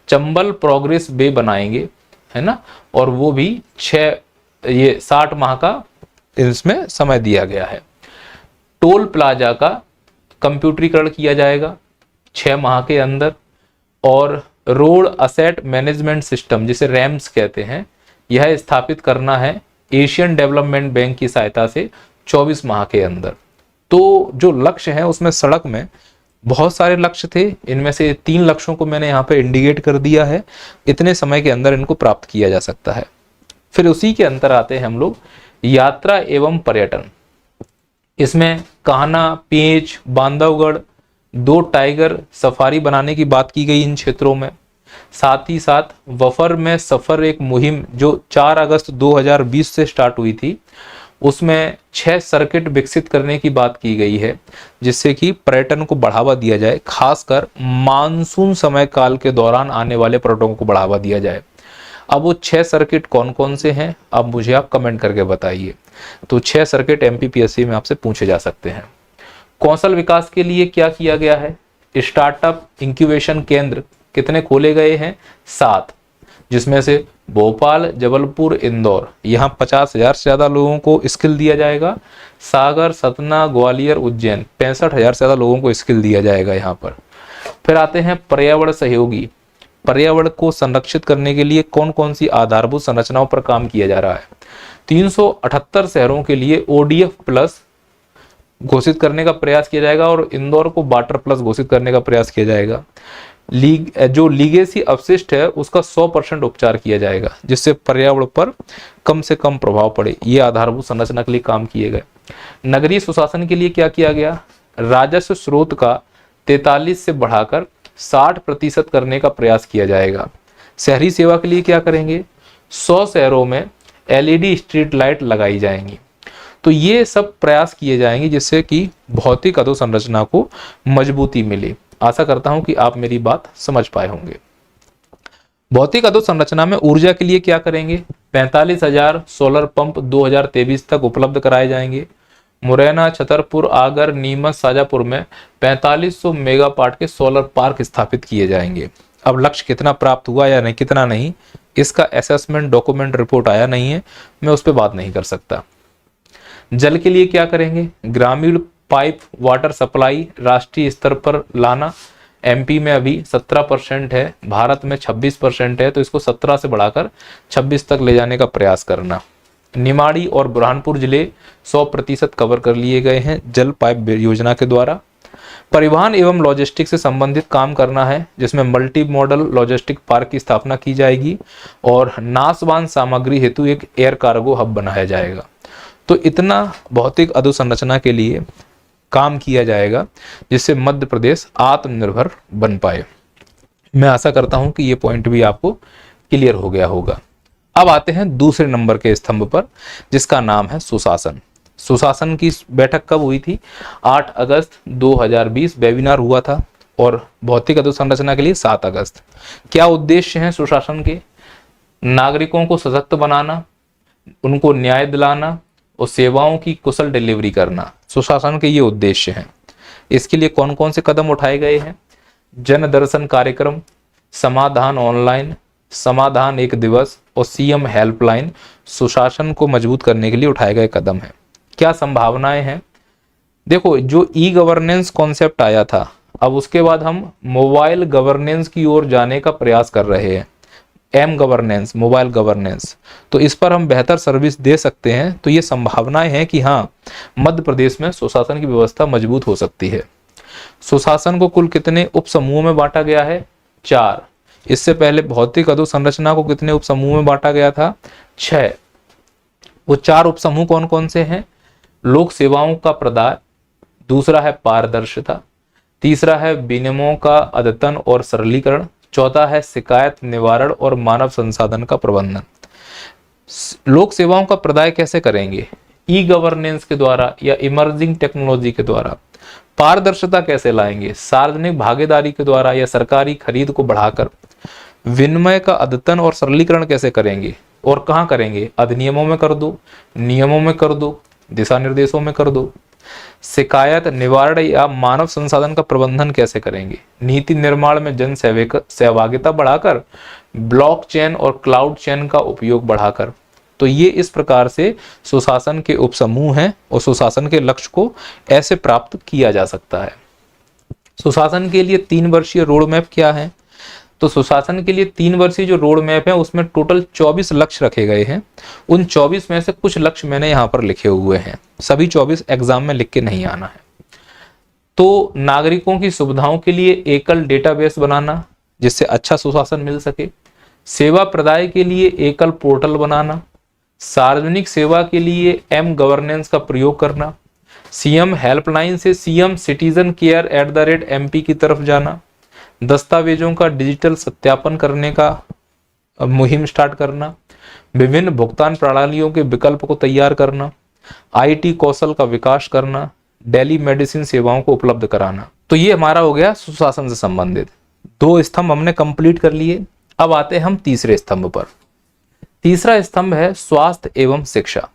चंबल प्रोग्रेस वे बनाएंगे, है ना, और वो भी 60 माह का इसमें समय दिया गया है। टोल प्लाजा का कंप्यूटरीकरण किया जाएगा 6 माह के अंदर, और रोड असेट मैनेजमेंट सिस्टम जिसे रैम्स कहते हैं, यह स्थापित करना है एशियन डेवलपमेंट बैंक की सहायता से 24 माह के अंदर। तो जो लक्ष्य है उसमें सड़क में बहुत सारे लक्ष्य थे, इनमें से 3 लक्ष्यों को मैंने यहाँ पे इंडिकेट कर दिया है, इतने समय के अंदर इनको प्राप्त किया जा सकता है। फिर उसी के अंतर आते हैं हम लोग यात्रा एवं पर्यटन। इसमें कान्हा, पेंच, बांधवगढ़, 2 टाइगर सफारी बनाने की बात की गई इन क्षेत्रों में। साथ ही साथ वफर में सफर एक मुहिम जो 4 अगस्त 2020 से स्टार्ट हुई थी, उसमें 6 सर्किट विकसित करने की बात की गई है, जिससे कि पर्यटन को बढ़ावा दिया जाए, खासकर मानसून समय काल के दौरान आने वाले पर्यटकों को बढ़ावा दिया जाए। अब वो 6 सर्किट कौन कौन से हैं, अब मुझे आप कमेंट करके बताइए। तो 6 सर्किट एमपीपीएससी में आपसे पूछे जा सकते हैं। कौशल विकास के लिए क्या किया गया है, स्टार्टअप इंक्यूबेशन केंद्र कितने खोले गए हैं, 7, जिसमें से भोपाल, जबलपुर, इंदौर, यहाँ 50,000 से ज्यादा लोगों को स्किल दिया जाएगा। सागर, सतना, ग्वालियर, उज्जैन 65,000 से ज्यादा लोगों को स्किल दिया जाएगा यहाँ पर। फिर आते हैं पर्यावरण सहयोगी। पर्यावरण को संरक्षित करने के लिए कौन कौन सी आधारभूत संरचनाओं पर काम किया जा रहा है। 378 शहरों के लिए ODF प्लस घोषित करने का प्रयास किया जाएगा और इंदौर को वाटर प्लस घोषित करने का प्रयास किया जाएगा। जो लीगेसी अपशिष्ट है उसका 100% उपचार किया जाएगा, जिससे पर्यावरण पर कम से कम प्रभाव पड़े। ये आधारभूत संरचना के लिए काम किए गए। नगरीय सुशासन के लिए क्या किया गया, राजस्व स्रोत का 43 से बढ़ाकर 60% करने का प्रयास किया जाएगा। शहरी सेवा के लिए क्या करेंगे, 100 शहरों में LED स्ट्रीट लाइट लगाई जाएंगी। तो ये सब प्रयास किए जाएंगे जिससे कि भौतिक अधोसंरचना को मजबूती मिले। आशा करता हूं कि आप मेरी बात समझ पाए होंगे। भौतिक अधोसंरचना में ऊर्जा के लिए क्या करेंगे, 45,000 सोलर पंप 2023 तक उपलब्ध कराए जाएंगे। मुरैना, छतरपुर, आगर, नीमच, शाजापुर में 4500 मेगावाट के सोलर पार्क स्थापित किए जाएंगे। अब लक्ष्य कितना प्राप्त हुआ या नहीं, कितना नहीं, इसका असेसमेंट डॉक्यूमेंट रिपोर्ट आया नहीं है, मैं उस पर बात नहीं कर सकता। जल के लिए क्या करेंगे, ग्रामीण पाइप वाटर सप्लाई राष्ट्रीय स्तर पर लाना। MP में अभी 17% है, भारत में 26% है, तो इसको 17 से बढ़ाकर 26 तक ले जाने का प्रयास करना। निमाड़ी और बुरहानपुर जिले 100% कवर कर लिए गए हैं जल पाइप योजना के द्वारा। परिवहन एवं लॉजिस्टिक से संबंधित काम करना है, जिसमें मल्टी मॉडल लॉजिस्टिक पार्क की स्थापना की जाएगी और नासवान सामग्री हेतु एक एयर कार्गो हब बनाया जाएगा। तो इतना भौतिक अधोसंरचना के लिए काम किया जाएगा जिससे मध्य प्रदेश आत्मनिर्भर बन पाए। मैं आशा करता हूं कि ये पॉइंट भी आपको क्लियर हो गया होगा। अब आते हैं दूसरे नंबर के स्तंभ पर, जिसका नाम है सुशासन। सुशासन की बैठक कब हुई थी, 8 अगस्त 2020 वेबिनार हुआ था, और भौतिक अधोसंरचना के लिए 7 अगस्त। क्या उद्देश्य हैं सुशासन के, नागरिकों को सशक्त बनाना, उनको न्याय दिलाना और सेवाओं की कुशल डिलीवरी करना, सुशासन के ये उद्देश्य हैं। इसके लिए कौन कौन से कदम उठाए गए हैं, जन दर्शन कार्यक्रम, समाधान ऑनलाइन, समाधान एक दिवस और CM हेल्पलाइन सुशासन को मजबूत करने के लिए उठाए गए कदम हैं। क्या संभावनाएं हैं, देखो जो E-गवर्नेंस कॉन्सेप्ट आया था, अब उसके बाद हम मोबाइल गवर्नेंस की ओर जाने का प्रयास कर रहे हैं। एम गवर्नेंस, मोबाइल गवर्नेंस, तो इस पर हम बेहतर सर्विस दे सकते हैं। तो ये संभावनाएं हैं कि हाँ, मध्य प्रदेश में सुशासन की व्यवस्था मजबूत हो सकती है। सुशासन को कुल कितने उप समूहों में बांटा गया है? 4। इससे पहले भौतिक अधोसंरचना को कितने उप समूह में बांटा गया था? 6। वो 4 उप समूह कौन कौन से हैं? लोक सेवाओं का प्रदाय, दूसरा है पारदर्शिता, तीसरा है विनियमों का अद्यतन और सरलीकरण, चौथा है शिकायत निवारण और मानव संसाधन का प्रबंधन। लोक सेवाओं का प्रदाय कैसे करेंगे? ई गवर्नेंस के द्वारा या इमर्जिंग टेक्नोलॉजी के द्वारा। पारदर्शिता कैसे लाएंगे? सार्वजनिक भागीदारी के द्वारा या सरकारी खरीद को बढ़ाकर। विनिमय का अद्यतन और सरलीकरण कैसे करेंगे और कहां करेंगे? अधिनियमों में कर दो, नियमों में कर दो, दिशा निर्देशों में कर दो। शिकायत निवारण या मानव संसाधन का प्रबंधन कैसे करेंगे? नीति निर्माण में जन सहभागिता बढ़ाकर, ब्लॉकचेन और क्लाउड चेन का उपयोग बढ़ाकर। तो ये इस प्रकार से सुशासन के उपसमूह हैं और सुशासन के लक्ष्य को ऐसे प्राप्त किया जा सकता है। सुशासन के लिए 3 वर्षीय रोड मैप क्या है? तो सुशासन के लिए 3 वर्षीय जो रोड मैप है उसमें टोटल 24 लक्ष्य रखे गए हैं। उन 24 में से कुछ लक्ष्य मैंने यहाँ पर लिखे हुए हैं, सभी 24 एग्जाम में लिख के नहीं आना है। तो नागरिकों की सुविधाओं के लिए एकल डेटाबेस बनाना जिससे अच्छा सुशासन मिल सके, सेवा प्रदाय के लिए एकल पोर्टल बनाना, सार्वजनिक सेवा के लिए एम गवर्नेंस का प्रयोग करना, सीएम हेल्पलाइन से सीएम सिटीजन केयर @MP की तरफ जाना, दस्तावेजों का डिजिटल सत्यापन करने का मुहिम स्टार्ट करना, विभिन्न भुगतान प्रणालियों के विकल्प को तैयार करना, IT कौशल का विकास करना, टेली मेडिसिन सेवाओं को उपलब्ध कराना। तो ये हमारा हो गया सुशासन से संबंधित। 2 स्तंभ हमने कंप्लीट कर लिए। अब आते हैं हम तीसरे स्तंभ पर। तीसरा स्तंभ है स्वास्थ्य एवं शिक्षा।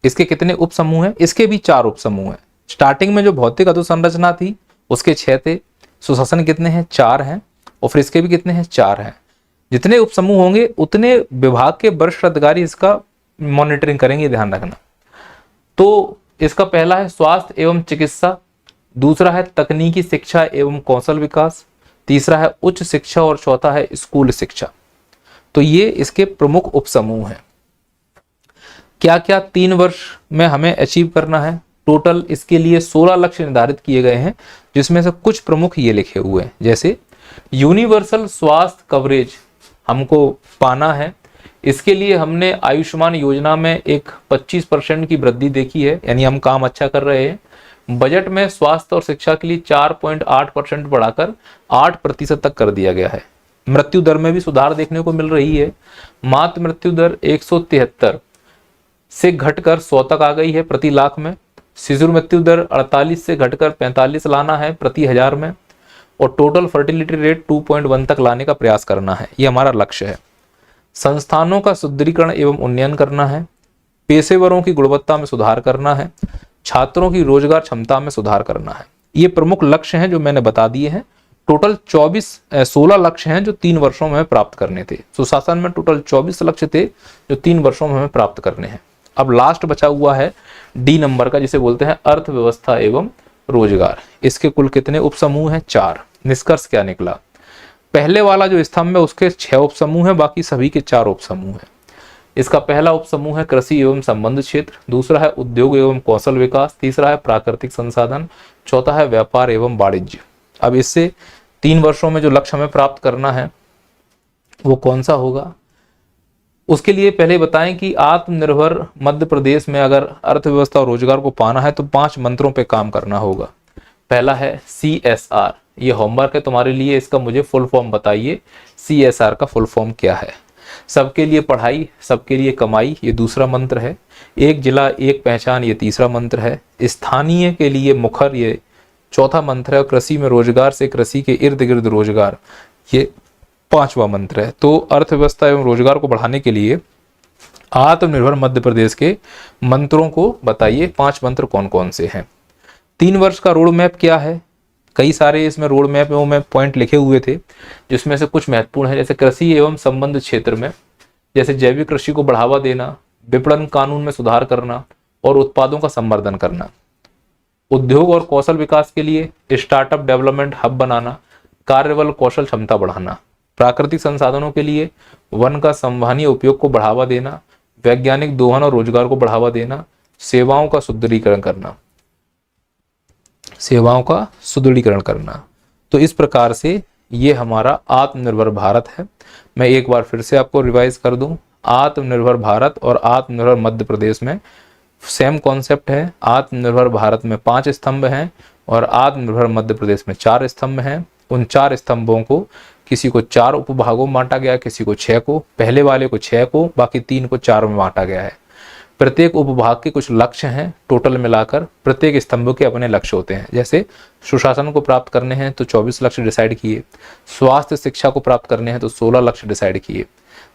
इसके कितने उप समूह हैं? इसके भी 4 उप समूह हैं। स्टार्टिंग में जो भौतिक अधोसंरचना थी उसके 6 थे, सुशासन कितने हैं? 4 हैं, और फिर इसके भी कितने हैं? 4 हैं। जितने उप समूह होंगे उतने विभाग के वरिष्ठ अधिकारी इसका मॉनिटरिंग करेंगे, ध्यान रखना। तो इसका पहला है स्वास्थ्य एवं चिकित्सा, दूसरा है तकनीकी शिक्षा एवं कौशल विकास, तीसरा है उच्च शिक्षा और चौथा है स्कूल शिक्षा। तो ये इसके प्रमुख उप समूह हैं। क्या क्या 3 वर्ष में हमें अचीव करना है? टोटल इसके लिए 16 लक्ष्य निर्धारित किए गए हैं, जिसमें से कुछ प्रमुख ये लिखे हुए हैं। जैसे यूनिवर्सल स्वास्थ्य कवरेज हमको पाना है, इसके लिए हमने आयुष्मान योजना में एक 25% की वृद्धि देखी है, यानी हम काम अच्छा कर रहे हैं। बजट में स्वास्थ्य और शिक्षा के लिए 4.8% बढ़ाकर 8% तक कर दिया गया है। मृत्यु दर में भी सुधार देखने को मिल रही है। मातृ मृत्यु दर 173 से घटकर 100 तक आ गई है प्रति लाख में। शिशु मृत्यु दर 48 से घटकर 45 लाना है प्रति 1000 में, और टोटल फर्टिलिटी रेट 2.1 तक लाने का प्रयास करना है, ये हमारा लक्ष्य है। संस्थानों का सुदृढ़ीकरण एवं उन्नयन करना है, पेशेवरों की गुणवत्ता में सुधार करना है, छात्रों की रोजगार क्षमता में सुधार करना है। ये प्रमुख लक्ष्य हैं जो मैंने बता दिए हैं। टोटल 16 लक्ष्य हैं जो 3 वर्षों में प्राप्त करने थे। सुशासन में टोटल 24 लक्ष्य थे जो 3 वर्षों में हमें प्राप्त करने हैं। अब लास्ट बचा हुआ है D नंबर का, जिसे बोलते हैं अर्थव्यवस्था एवं रोजगार। इसके कुल कितने उप समूह हैं? 4। निष्कर्ष क्या निकला? पहले वाला जो स्तंभ है उसके 6 उप समूह हैं, बाकी सभी के 4 उप समूह हैं। इसका पहला उप समूह है कृषि एवं संबंध क्षेत्र, दूसरा है उद्योग एवं कौशल विकास, तीसरा है प्राकृतिक संसाधन, चौथा है व्यापार एवं वाणिज्य। अब इससे 3 वर्षों में जो लक्ष्य हमें प्राप्त करना है वो कौन सा होगा? उसके लिए पहले बताएं कि आत्मनिर्भर मध्य प्रदेश में अगर अर्थव्यवस्था और रोजगार को पाना है तो 5 मंत्रों पे काम करना होगा। पहला है CSR, ये होमवर्क है तुम्हारे लिए, इसका मुझे फुल फॉर्म बताइए। CSR का फुल फॉर्म क्या है? सबके लिए पढ़ाई, सबके लिए कमाई, ये दूसरा मंत्र है। एक जिला एक पहचान, ये तीसरा मंत्र है। स्थानीय के लिए मुखर, ये चौथा मंत्र है। और कृषि में रोजगार से कृषि के इर्द गिर्द रोजगार, ये 5वां मंत्र है। तो अर्थव्यवस्था एवं रोजगार को बढ़ाने के लिए आत्मनिर्भर मध्य प्रदेश के मंत्रों को बताइए, 5 मंत्र कौन कौन से हैं। 3 वर्ष का रोड मैप क्या है? कई सारे इसमें रोड मैप में पॉइंट लिखे हुए थे, जिसमें से कुछ महत्वपूर्ण है। जैसे कृषि एवं संबंध क्षेत्र में जैसे जैविक कृषि को बढ़ावा देना, विपणन कानून में सुधार करना और उत्पादों का संवर्धन करना। उद्योग और कौशल विकास के लिए स्टार्टअप डेवलपमेंट हब बनाना, कार्यबल कौशल क्षमता बढ़ाना। प्राकृतिक संसाधनों के लिए वन का संवहनीय उपयोग को बढ़ावा देना, वैज्ञानिक दोहन और रोजगार को बढ़ावा देना, सेवाओं का सुदृढ़ीकरण करना, सेवाओं का सुदृढ़ीकरण करना। तो इस प्रकार से ये हमारा आत्मनिर्भर भारत है। मैं एक बार फिर से आपको रिवाइज कर दूं, आत्मनिर्भर भारत और आत्मनिर्भर मध्य प्रदेश में सेम कॉन्सेप्ट है। आत्मनिर्भर भारत में 5 स्तंभ हैं और आत्मनिर्भर मध्य प्रदेश में 4 स्तंभ हैं। उन 4 स्तंभों को किसी को 4 उपभागों में बांटा गया, किसी को 6 को, पहले वाले को 6 को, बाकी 3 को 4 में बांटा गया है। प्रत्येक उपभाग के कुछ लक्ष्य हैं, टोटल मिलाकर प्रत्येक स्तंभ के अपने लक्ष्य होते हैं। जैसे सुशासन को प्राप्त करने हैं तो 24 लक्ष्य डिसाइड किए, स्वास्थ्य शिक्षा को प्राप्त करने हैं तो 16 लक्ष्य डिसाइड किए।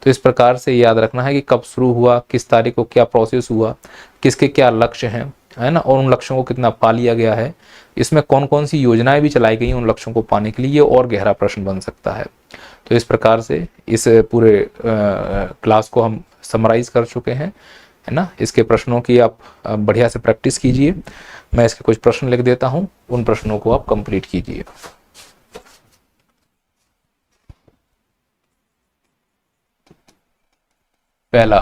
तो इस प्रकार से याद रखना है कि कब शुरू हुआ, किस तारीख को क्या प्रोसेस हुआ, किसके क्या लक्ष्य हैं, है ना, और उन लक्ष्यों को कितना पा लिया गया है, इसमें कौन कौन सी योजनाएं भी चलाई गई उन लक्ष्यों को पाने के लिए, ये और गहरा प्रश्न बन सकता है। तो इस प्रकार से इस पूरे क्लास को हम समराइज कर चुके हैं, है ना। इसके प्रश्नों की आप बढ़िया से प्रैक्टिस कीजिए। मैं इसके कुछ प्रश्न लिख देता हूं, उन प्रश्नों को आप कंप्लीट कीजिए। पहला,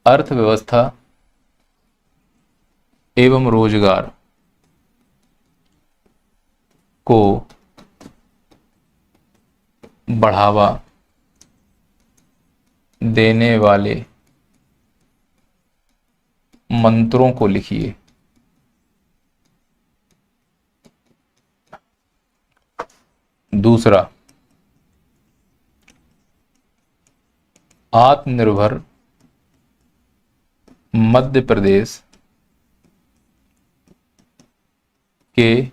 अर्थव्यवस्था एवं रोजगार को बढ़ावा देने वाले मंत्रों को लिखिए। दूसरा, आत्मनिर्भर मध्य प्रदेश के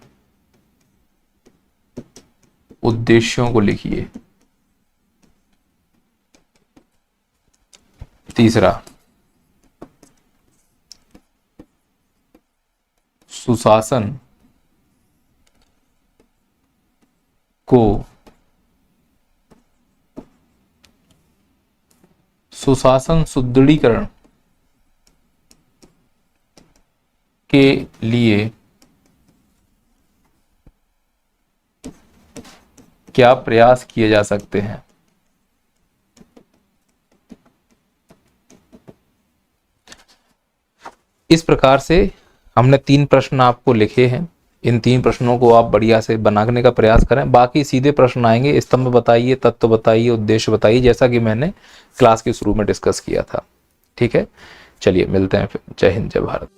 उद्देश्यों को लिखिए। तीसरा, सुशासन को सुशासन सुदृढ़ीकरण के लिए क्या प्रयास किए जा सकते हैं। इस प्रकार से हमने 3 प्रश्न आपको लिखे हैं। इन 3 प्रश्नों को आप बढ़िया से बनाने का प्रयास करें। बाकी सीधे प्रश्न आएंगे, स्तंभ बताइए, तत्व बताइए, उद्देश्य बताइए, जैसा कि मैंने क्लास के शुरू में डिस्कस किया था। ठीक है, चलिए मिलते हैं फिर। जय हिंद, जय भारत।